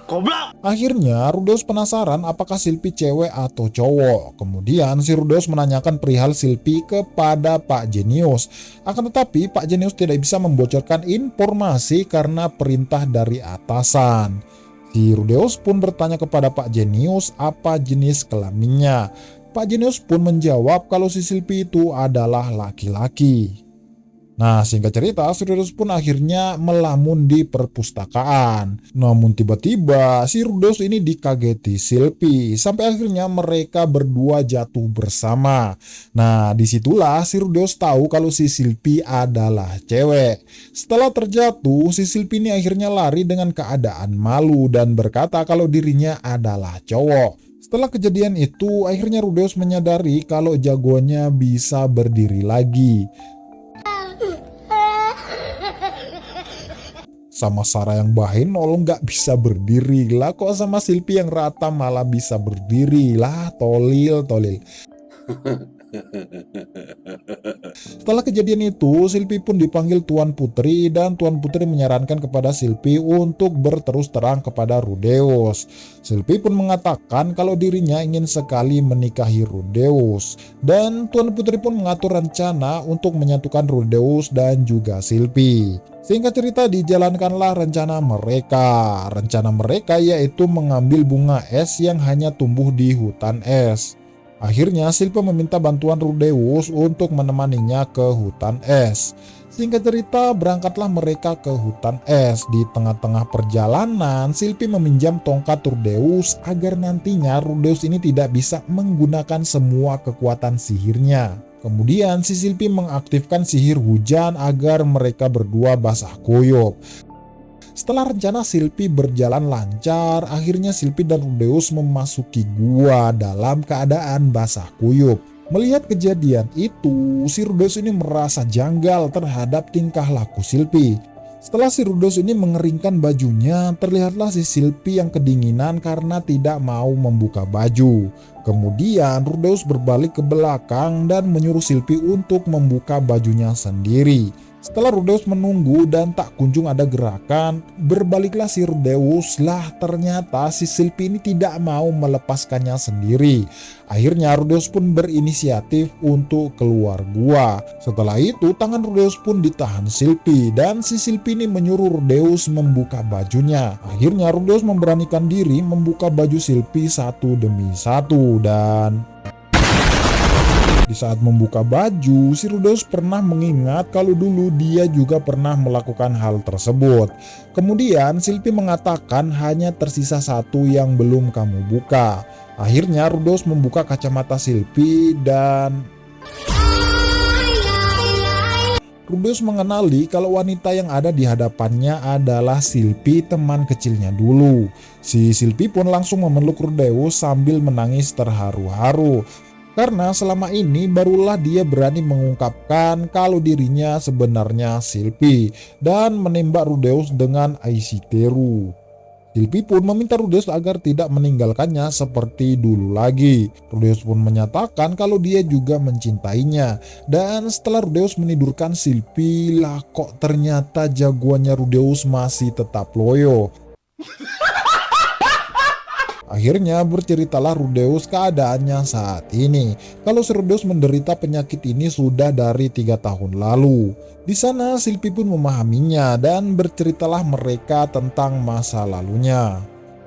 Goblok. Akhirnya Rudeus penasaran apakah Silpi cewek atau cowok. Kemudian si Rudeus menanyakan perihal Silpi kepada Pak Jenius. Akan tetapi Pak Jenius tidak bisa membocorkan informasi karena perintah dari atasan. Si Rudeus pun bertanya kepada Pak Jenius apa jenis kelaminnya. Pak Jenius pun menjawab kalau si Silpi itu adalah laki-laki. Nah, singkat cerita, si Rudeus pun akhirnya melamun di perpustakaan. Namun tiba-tiba si Rudeus ini dikageti Silpi, sampai akhirnya mereka berdua jatuh bersama. Nah, disitulah si Rudeus tahu kalau si Silpi adalah cewek. Setelah terjatuh, si Silpi ini akhirnya lari dengan keadaan malu dan berkata kalau dirinya adalah cowok. Setelah kejadian itu, akhirnya Rudeus menyadari kalau jagoannya bisa berdiri lagi. Sama Sarah yang bahenol nggak bisa berdiri lah, kok sama Silpi yang rata malah bisa berdiri lah, tolil. Setelah kejadian itu, Silpi pun dipanggil Tuan Putri dan Tuan Putri menyarankan kepada Silpi untuk berterus terang kepada Rudeus. Silpi pun mengatakan kalau dirinya ingin sekali menikahi Rudeus dan Tuan Putri pun mengatur rencana untuk menyatukan Rudeus dan juga Silpi. Singkat cerita, dijalankanlah rencana mereka. Rencana mereka yaitu mengambil bunga es yang hanya tumbuh di hutan es. Akhirnya Silpi meminta bantuan Rudeus untuk menemaninya ke hutan es. Singkat cerita, berangkatlah mereka ke hutan es. Di tengah-tengah perjalanan, Silpi meminjam tongkat Rudeus agar nantinya Rudeus ini tidak bisa menggunakan semua kekuatan sihirnya. Kemudian si Silpi mengaktifkan sihir hujan agar mereka berdua basah kuyup. Setelah rencana Silpi berjalan lancar, akhirnya Silpi dan Rudeus memasuki gua dalam keadaan basah kuyup. Melihat kejadian itu, si Rudeus ini merasa janggal terhadap tingkah laku Silpi. Setelah si Rudeus ini mengeringkan bajunya, terlihatlah si Silpi yang kedinginan karena tidak mau membuka baju. Kemudian Rudeus berbalik ke belakang dan menyuruh Silpi untuk membuka bajunya sendiri. Setelah Rudeus menunggu dan tak kunjung ada gerakan, berbaliklah si Rudeus lah, ternyata si Silpi ini tidak mau melepaskannya sendiri. Akhirnya Rudeus pun berinisiatif untuk keluar gua. Setelah itu tangan Rudeus pun ditahan Silpi dan si Silpi ini menyuruh Rudeus membuka bajunya. Akhirnya Rudeus memberanikan diri membuka baju Silpi satu demi satu dan di saat membuka baju, si Rudeus pernah mengingat kalau dulu dia juga pernah melakukan hal tersebut. Kemudian Silpi mengatakan hanya tersisa satu yang belum kamu buka. Akhirnya Rudeus membuka kacamata Silpi dan Rudeus mengenali kalau wanita yang ada di hadapannya adalah Silpi, teman kecilnya dulu. Si Silpi pun langsung memeluk Rudeus sambil menangis terharu-haru. Karena selama ini barulah dia berani mengungkapkan kalau dirinya sebenarnya Silpi dan menembak Rudeus dengan Aisiteru. Silpi pun meminta Rudeus agar tidak meninggalkannya seperti dulu lagi. Rudeus pun menyatakan kalau dia juga mencintainya. Dan setelah Rudeus menidurkan Silpi, lah kok ternyata jagoannya Rudeus masih tetap loyo. Akhirnya berceritalah Rudeus keadaannya saat ini. Kalau si Rudeus menderita penyakit ini sudah dari 3 tahun lalu. Di sana Silpi pun memahaminya dan berceritalah mereka tentang masa lalunya.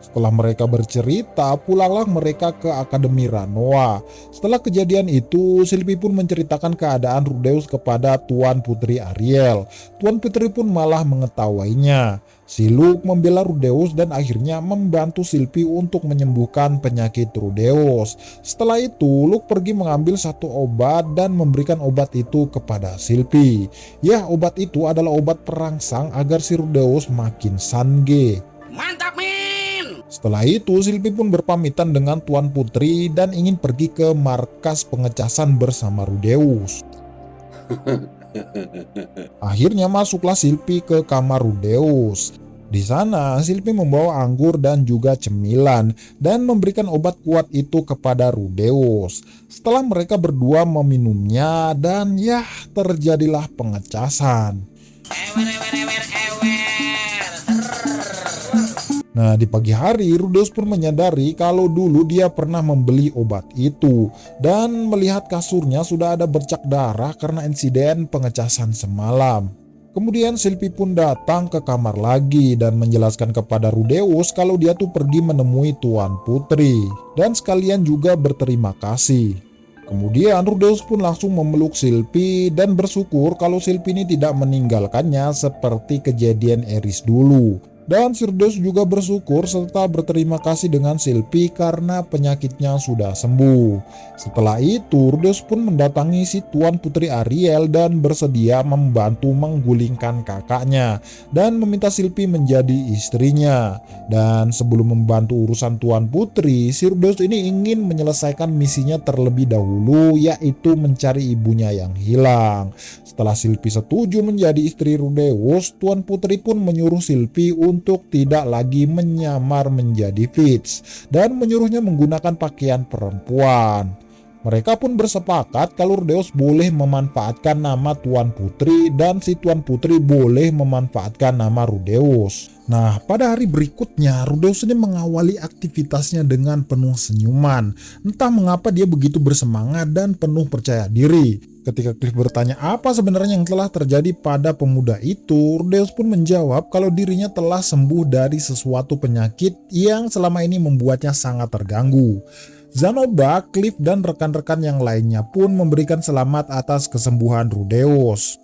Setelah mereka bercerita, pulanglah mereka ke Akademi Ranoa. Setelah kejadian itu, Silpi pun menceritakan keadaan Rudeus kepada Tuan Putri Ariel. Tuan Putri pun malah mengetahuinya. Si Luke membela Rudeus dan akhirnya membantu Silpi untuk menyembuhkan penyakit Rudeus. Setelah itu, Luke pergi mengambil satu obat dan memberikan obat itu kepada Silpi. Ya, obat itu adalah obat perangsang agar si Rudeus makin sange. Mantap, men! Setelah itu, Silpi pun berpamitan dengan Tuan Putri dan ingin pergi ke markas pengecasan bersama Rudeus. Akhirnya masuklah Silpi ke kamar Rudeus. Di sana Silpi membawa anggur dan juga cemilan dan memberikan obat kuat itu kepada Rudeus. Setelah mereka berdua meminumnya dan ya terjadilah pengecasan. Nah, di pagi hari Rudeus pun menyadari kalau dulu dia pernah membeli obat itu dan melihat kasurnya sudah ada bercak darah karena insiden pengecasan semalam. Kemudian Sylvie pun datang ke kamar lagi dan menjelaskan kepada Rudeus kalau dia tuh pergi menemui Tuan Putri dan sekalian juga berterima kasih. Kemudian Rudeus pun langsung memeluk Sylvie dan bersyukur kalau Sylvie ini tidak meninggalkannya seperti kejadian Eris dulu. Dan Rudeus juga bersyukur serta berterima kasih dengan Sylvie karena penyakitnya sudah sembuh. Setelah itu Rudeus pun mendatangi si Tuan Putri Ariel dan bersedia membantu menggulingkan kakaknya dan meminta Sylvie menjadi istrinya. Dan sebelum membantu urusan Tuan Putri, si Rudeus ini ingin menyelesaikan misinya terlebih dahulu, yaitu mencari ibunya yang hilang. Setelah Sylvie setuju menjadi istri Rudeus, Tuan Putri pun menyuruh Sylvie untuk tidak lagi menyamar menjadi Fitz dan menyuruhnya menggunakan pakaian perempuan. Mereka pun bersepakat kalau Rudeus boleh memanfaatkan nama Tuan Putri dan si Tuan Putri boleh memanfaatkan nama Rudeus. Nah, pada hari berikutnya Rudeus ini mengawali aktivitasnya dengan penuh senyuman. Entah mengapa dia begitu bersemangat dan penuh percaya diri. Ketika Cliff bertanya apa sebenarnya yang telah terjadi pada pemuda itu, Rudeus pun menjawab kalau dirinya telah sembuh dari sesuatu penyakit yang selama ini membuatnya sangat terganggu. Zanoba, Cliff, dan rekan-rekan yang lainnya pun memberikan selamat atas kesembuhan Rudeus.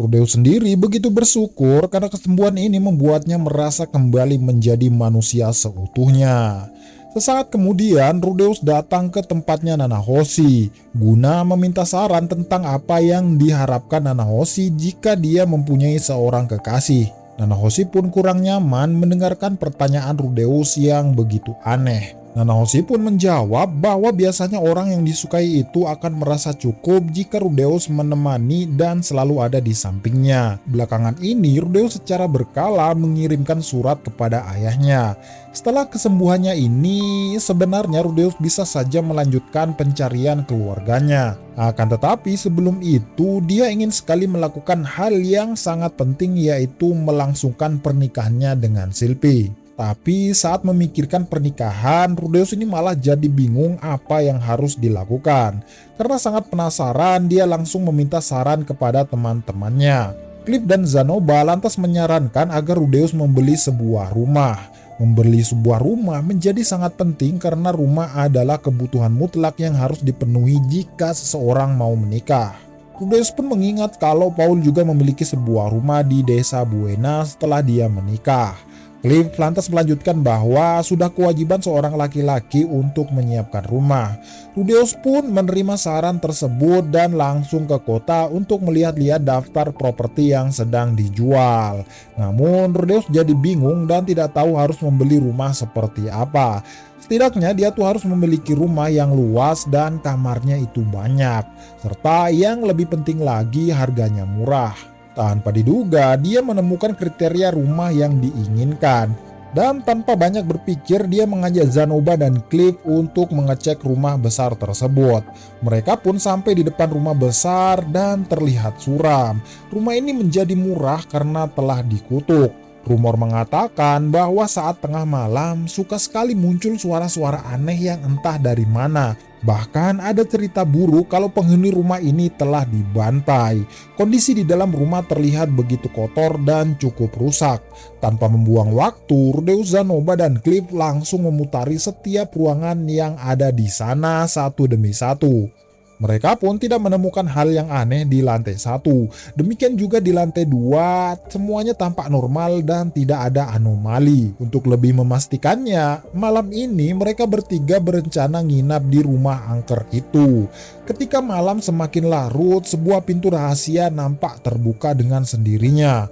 Rudeus sendiri begitu bersyukur karena kesembuhan ini membuatnya merasa kembali menjadi manusia seutuhnya. Sesaat kemudian Rudeus datang ke tempatnya Nanahoshi guna meminta saran tentang apa yang diharapkan Nanahoshi jika dia mempunyai seorang kekasih. Nanahoshi pun kurang nyaman mendengarkan pertanyaan Rudeus yang begitu aneh. Nanahoshi pun menjawab bahwa biasanya orang yang disukai itu akan merasa cukup jika Rudeus menemani dan selalu ada di sampingnya. Belakangan ini Rudeus secara berkala mengirimkan surat kepada ayahnya. Setelah kesembuhannya ini, sebenarnya Rudeus bisa saja melanjutkan pencarian keluarganya. Akan tetapi sebelum itu dia ingin sekali melakukan hal yang sangat penting, yaitu melangsungkan pernikahannya dengan Sylvie. Tapi saat memikirkan pernikahan, Rudeus ini malah jadi bingung apa yang harus dilakukan. Karena sangat penasaran, dia langsung meminta saran kepada teman-temannya. Cliff dan Zanoba lantas menyarankan agar Rudeus membeli sebuah rumah. Membeli sebuah rumah menjadi sangat penting karena rumah adalah kebutuhan mutlak yang harus dipenuhi jika seseorang mau menikah. Rudeus pun mengingat kalau Paul juga memiliki sebuah rumah di desa Buena setelah dia menikah. Cliff lantas melanjutkan bahwa sudah kewajiban seorang laki-laki untuk menyiapkan rumah. Rudeus pun menerima saran tersebut dan langsung ke kota untuk melihat-lihat daftar properti yang sedang dijual. Namun Rudeus jadi bingung dan tidak tahu harus membeli rumah seperti apa. Setidaknya dia tuh harus memiliki rumah yang luas dan kamarnya itu banyak. Serta yang lebih penting lagi harganya murah. Tanpa diduga, dia menemukan kriteria rumah yang diinginkan. Dan tanpa banyak berpikir, dia mengajak Zanoba dan Cliff untuk mengecek rumah besar tersebut. Mereka pun sampai di depan rumah besar dan terlihat suram. Rumah ini menjadi murah karena telah dikutuk. Rumor mengatakan bahwa saat tengah malam suka sekali muncul suara-suara aneh yang entah dari mana. Bahkan ada cerita buruk kalau penghuni rumah ini telah dibantai. Kondisi di dalam rumah terlihat begitu kotor dan cukup rusak. Tanpa membuang waktu, Rudeus, Zanoba, dan Cliff langsung memutari setiap ruangan yang ada di sana satu demi satu. Mereka pun tidak menemukan hal yang aneh di lantai 1. Demikian juga di lantai 2, semuanya tampak normal dan tidak ada anomali. Untuk lebih memastikannya, malam ini mereka bertiga berencana nginap di rumah angker itu. Ketika malam semakin larut, sebuah pintu rahasia nampak terbuka dengan sendirinya.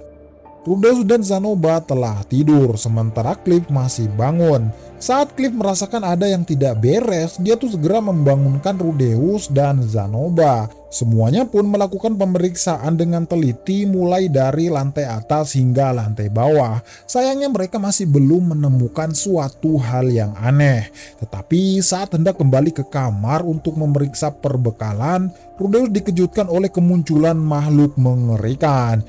Rudeus dan Zanoba telah tidur, sementara Cliff masih bangun. Saat Cliff merasakan ada yang tidak beres, dia tuh segera membangunkan Rudeus dan Zanoba. Semuanya pun melakukan pemeriksaan dengan teliti mulai dari lantai atas hingga lantai bawah. Sayangnya mereka masih belum menemukan suatu hal yang aneh. Tetapi saat hendak kembali ke kamar untuk memeriksa perbekalan, Rudeus dikejutkan oleh kemunculan makhluk mengerikan.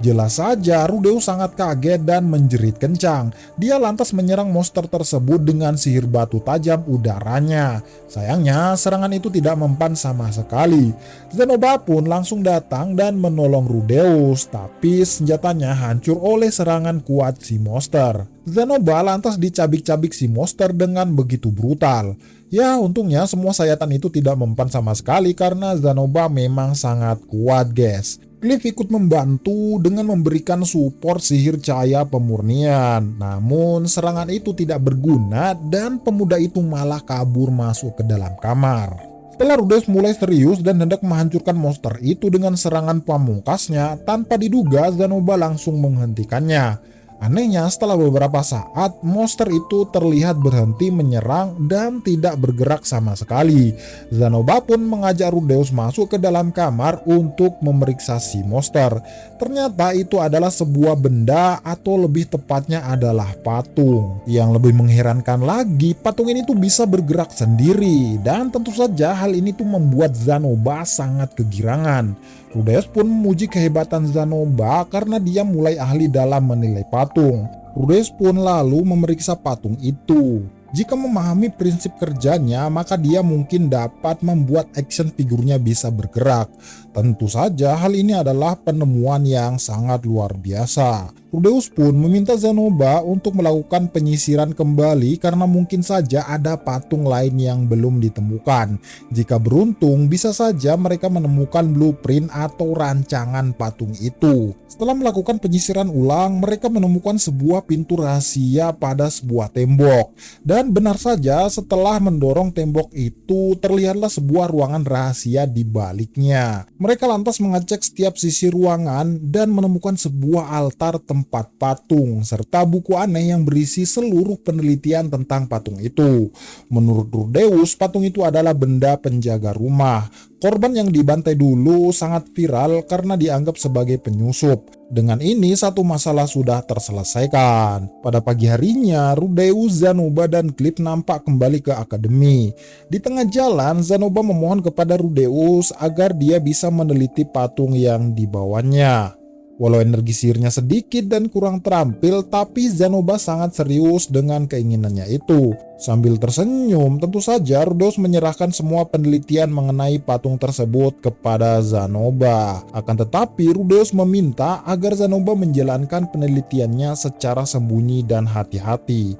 Jelas saja Rudeus sangat kaget dan menjerit kencang. Dia lantas menyerang monster tersebut dengan sihir batu tajam udaranya. Sayangnya serangan itu tidak mempan sama sekali. Zenoba pun langsung datang dan menolong Rudeus, tapi senjatanya hancur oleh serangan kuat si monster. Zenoba lantas dicabik-cabik si monster dengan begitu brutal. Ya, untungnya semua sayatan itu tidak mempan sama sekali karena Zenoba memang sangat kuat, guys. Cliff ikut membantu dengan memberikan support sihir cahaya pemurnian. Namun serangan itu tidak berguna dan pemuda itu malah kabur masuk ke dalam kamar. Setelah Rudeus mulai serius dan hendak menghancurkan monster itu dengan serangan pamungkasnya, tanpa diduga Zenoba langsung menghentikannya. Anehnya, setelah beberapa saat, monster itu terlihat berhenti menyerang dan tidak bergerak sama sekali. Zenoba pun mengajak Rudeus masuk ke dalam kamar untuk memeriksa si monster. Ternyata itu adalah sebuah benda atau lebih tepatnya adalah patung. Yang lebih mengherankan lagi, patung ini tuh bisa bergerak sendiri. Dan tentu saja hal ini tuh membuat Zenoba sangat kegirangan. Rudeus pun memuji kehebatan Zenoba karena dia mulai ahli dalam menilai patung. Rudeus pun lalu memeriksa patung itu. Jika memahami prinsip kerjanya, maka dia mungkin dapat membuat action figurnya bisa bergerak. Tentu saja hal ini adalah penemuan yang sangat luar biasa. Rudeus pun meminta Zenoba untuk melakukan penyisiran kembali karena mungkin saja ada patung lain yang belum ditemukan. Jika beruntung, bisa saja mereka menemukan blueprint atau rancangan patung itu. Setelah melakukan penyisiran ulang, mereka menemukan sebuah pintu rahasia pada sebuah tembok. Dan benar saja, setelah mendorong tembok itu, terlihatlah sebuah ruangan rahasia di baliknya. Mereka lantas mengecek setiap sisi ruangan dan menemukan sebuah altar tempat patung, serta buku aneh yang berisi seluruh penelitian tentang patung itu. Menurut Rudeus, patung itu adalah benda penjaga rumah. Korban yang dibantai dulu sangat viral karena dianggap sebagai penyusup. Dengan ini satu masalah sudah terselesaikan. Pada pagi harinya, Rudeus, Zenoba, dan Cliff nampak kembali ke akademi. Di tengah jalan, Zenoba memohon kepada Rudeus agar dia bisa meneliti patung yang dibawanya. Walau energi sihirnya sedikit dan kurang terampil, tapi Zenoba sangat serius dengan keinginannya itu. Sambil tersenyum, tentu saja Rudeus menyerahkan semua penelitian mengenai patung tersebut kepada Zenoba. Akan tetapi Rudeus meminta agar Zenoba menjalankan penelitiannya secara sembunyi dan hati-hati.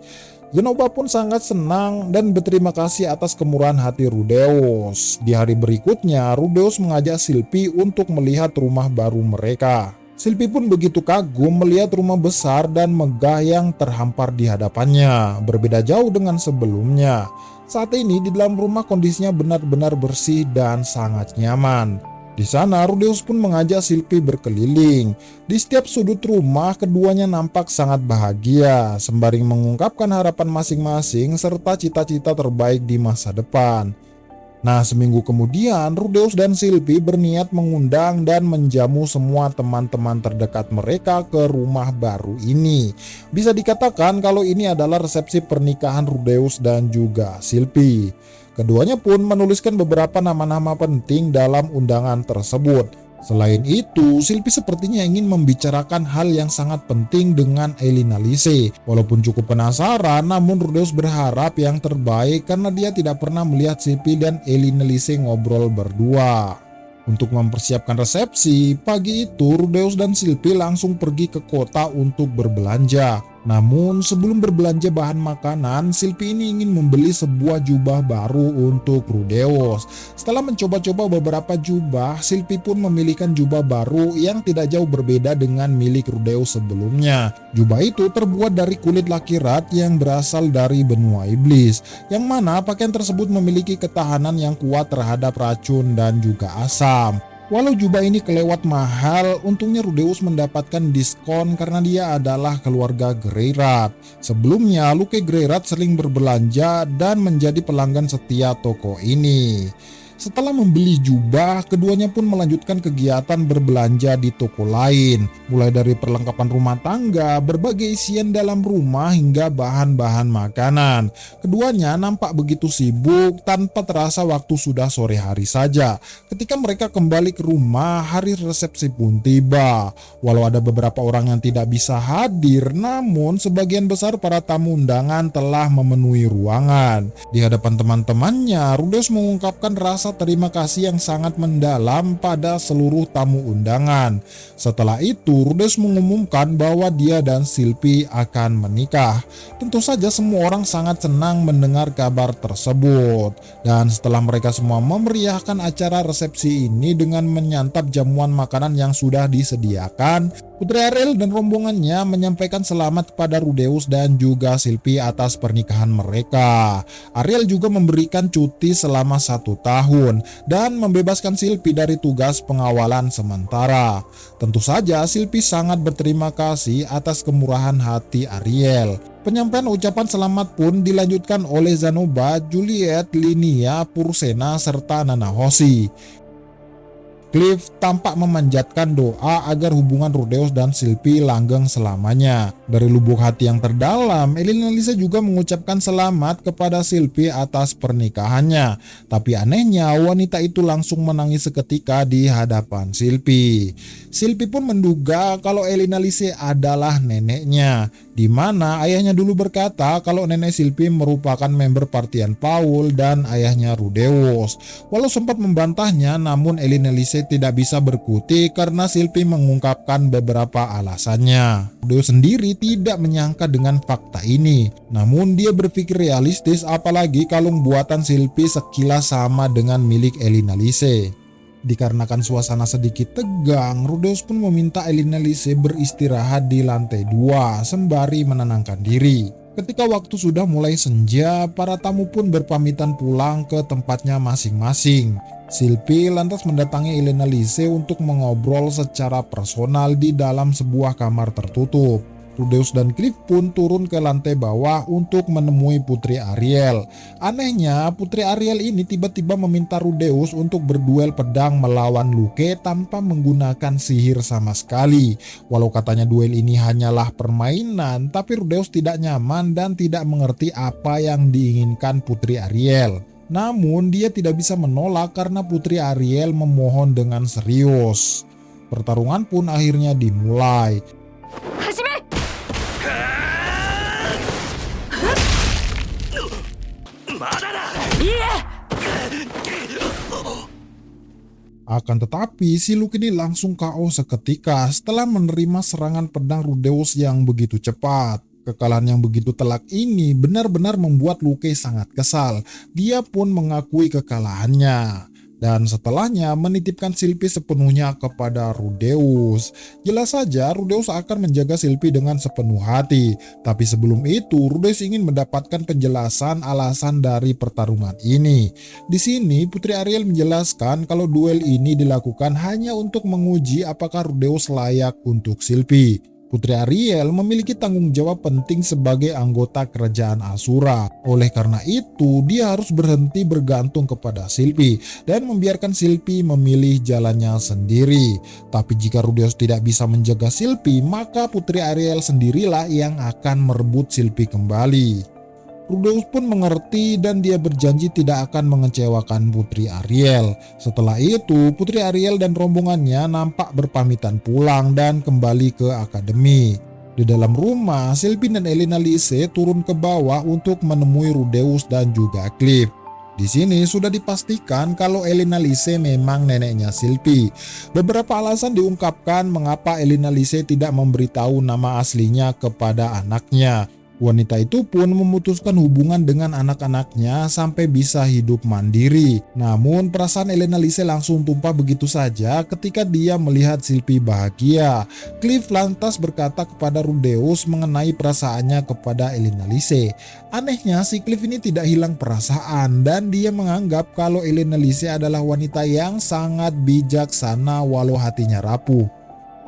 Zenoba pun sangat senang dan berterima kasih atas kemurahan hati Rudeus. Di hari berikutnya, Rudeus mengajak Sylvie untuk melihat rumah baru mereka. Sylvie pun begitu kagum melihat rumah besar dan megah yang terhampar di hadapannya, berbeda jauh dengan sebelumnya. Saat ini di dalam rumah kondisinya benar-benar bersih dan sangat nyaman. Di sana Rudeus pun mengajak Sylvie berkeliling. Di setiap sudut rumah keduanya nampak sangat bahagia, sembari mengungkapkan harapan masing-masing serta cita-cita terbaik di masa depan. Nah, seminggu kemudian Rudeus dan Sylvie berniat mengundang dan menjamu semua teman-teman terdekat mereka ke rumah baru ini. Bisa dikatakan kalau ini adalah resepsi pernikahan Rudeus dan juga Sylvie. Keduanya pun menuliskan beberapa nama-nama penting dalam undangan tersebut. Selain itu, Sylvie sepertinya ingin membicarakan hal yang sangat penting dengan Elina Lise. Walaupun cukup penasaran, namun Rudeus berharap yang terbaik karena dia tidak pernah melihat Sylvie dan Elina Lise ngobrol berdua. Untuk mempersiapkan resepsi, pagi itu Rudeus dan Sylvie langsung pergi ke kota untuk berbelanja. Namun sebelum berbelanja bahan makanan, Sylvie ini ingin membeli sebuah jubah baru untuk Rudeus. Setelah mencoba-coba beberapa jubah, Sylvie pun memilihkan jubah baru yang tidak jauh berbeda dengan milik Rudeus sebelumnya. Jubah itu terbuat dari kulit lakirat yang berasal dari benua iblis, yang mana pakaian tersebut memiliki ketahanan yang kuat terhadap racun dan juga asam. Walau jubah ini kelewat mahal, untungnya Rudeus mendapatkan diskon karena dia adalah keluarga Greirat. Sebelumnya, Luke Greirat sering berbelanja dan menjadi pelanggan setia toko ini. Setelah membeli jubah, keduanya pun melanjutkan kegiatan berbelanja di toko lain, mulai dari perlengkapan rumah tangga, berbagai isian dalam rumah hingga bahan-bahan makanan. Keduanya nampak begitu sibuk tanpa terasa waktu sudah sore hari saja. Ketika mereka kembali ke rumah, hari resepsi pun tiba. Walau ada beberapa orang yang tidak bisa hadir, namun sebagian besar para tamu undangan telah memenuhi ruangan. Di hadapan teman-temannya, Rudeus mengungkapkan rasa terima kasih yang sangat mendalam pada seluruh tamu undangan. Setelah itu, Rudeus mengumumkan bahwa dia dan Sylvie akan menikah. Tentu saja semua orang sangat senang mendengar kabar tersebut. Dan setelah mereka semua memeriahkan acara resepsi ini dengan menyantap jamuan makanan yang sudah disediakan, Putri Ariel dan rombongannya menyampaikan selamat kepada Rudeus dan juga Sylvie atas pernikahan mereka. Ariel juga memberikan cuti selama 1 tahun dan membebaskan Sylvie dari tugas pengawalan sementara. Tentu saja Sylvie sangat berterima kasih atas kemurahan hati Ariel. Penyampaian ucapan selamat pun dilanjutkan oleh Zanoba, Juliet, Linia, Pursena, serta Nana Hoshi. Cliff tampak memanjatkan doa agar hubungan Rudeus dan Sylvie langgeng selamanya. Dari lubuk hati yang terdalam, Elinalise juga mengucapkan selamat kepada Sylvie atas pernikahannya. Tapi anehnya, wanita itu langsung menangis seketika di hadapan Sylvie. Sylvie pun menduga kalau Elinalise adalah neneknya, di mana ayahnya dulu berkata kalau nenek Sylvie merupakan member partian Paul dan ayahnya Rudeus. Walau sempat membantahnya, namun Elinalise tidak bisa berkutik karena Sylvie mengungkapkan beberapa alasannya. Rudeus sendiri tidak menyangka dengan fakta ini, namun dia berpikir realistis, apalagi kalung buatan Sylvie sekilas sama dengan milik Elinalise. Dikarenakan suasana sedikit tegang, Rudeus pun meminta Elinalise beristirahat di lantai 2 sembari menenangkan diri. Ketika waktu sudah mulai senja, para tamu pun berpamitan pulang ke tempatnya masing-masing. Sylvie lantas mendatangi Elinalise untuk mengobrol secara personal di dalam sebuah kamar tertutup. Rudeus dan Cliff pun turun ke lantai bawah untuk menemui Putri Ariel. Anehnya, Putri Ariel ini tiba-tiba meminta Rudeus untuk berduel pedang melawan Luke tanpa menggunakan sihir sama sekali. Walau katanya duel ini hanyalah permainan, tapi Rudeus tidak nyaman dan tidak mengerti apa yang diinginkan Putri Ariel. Namun dia tidak bisa menolak karena Putri Ariel memohon dengan serius. Pertarungan pun akhirnya dimulai. Akan tetapi, si Luke ini langsung KO seketika setelah menerima serangan pedang Rudeus yang begitu cepat. Kekalahan yang begitu telak ini benar-benar membuat Luke sangat kesal. Dia pun mengakui kekalahannya. Dan setelahnya menitipkan Sylvie sepenuhnya kepada Rudeus. Jelas saja Rudeus akan menjaga Sylvie dengan sepenuh hati. Tapi sebelum itu Rudeus ingin mendapatkan penjelasan alasan dari pertarungan ini. Di sini Putri Ariel menjelaskan kalau duel ini dilakukan hanya untuk menguji apakah Rudeus layak untuk Sylvie. Putri Ariel memiliki tanggung jawab penting sebagai anggota kerajaan Asura. Oleh karena itu, dia harus berhenti bergantung kepada Sylvie dan membiarkan Sylvie memilih jalannya sendiri. Tapi jika Rudeus tidak bisa menjaga Sylvie, maka Putri Ariel sendirilah yang akan merebut Sylvie kembali. Rudeus pun mengerti dan dia berjanji tidak akan mengecewakan Putri Ariel. Setelah itu, Putri Ariel dan rombongannya nampak berpamitan pulang dan kembali ke akademi. Di dalam rumah, Sylvie dan Elinalise turun ke bawah untuk menemui Rudeus dan juga Cliff. Di sini sudah dipastikan kalau Elinalise memang neneknya Sylvie. Beberapa alasan diungkapkan mengapa Elinalise tidak memberitahu nama aslinya kepada anaknya. Wanita itu pun memutuskan hubungan dengan anak-anaknya sampai bisa hidup mandiri. Namun perasaan Elinalise langsung tumpah begitu saja ketika dia melihat Sylvie bahagia. Cliff lantas berkata kepada Rudeus mengenai perasaannya kepada Elinalise. Anehnya si Cliff ini tidak hilang perasaan dan dia menganggap kalau Elinalise adalah wanita yang sangat bijaksana walau hatinya rapuh.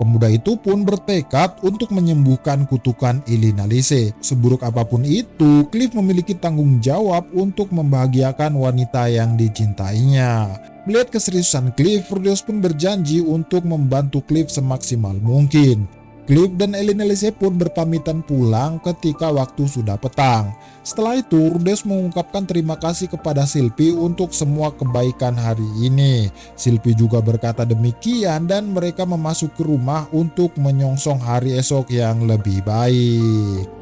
Pemuda itu pun bertekad untuk menyembuhkan kutukan Elina Lise. Seburuk apapun itu, Cliff memiliki tanggung jawab untuk membahagiakan wanita yang dicintainya. Melihat keseriusan Cliff, Rudeus pun berjanji untuk membantu Cliff semaksimal mungkin. Cliff dan Elina Lise pun berpamitan pulang ketika waktu sudah petang. Setelah itu, Rudeus mengungkapkan terima kasih kepada Sylvie untuk semua kebaikan hari ini. Sylvie juga berkata demikian dan mereka memasuki rumah untuk menyongsong hari esok yang lebih baik.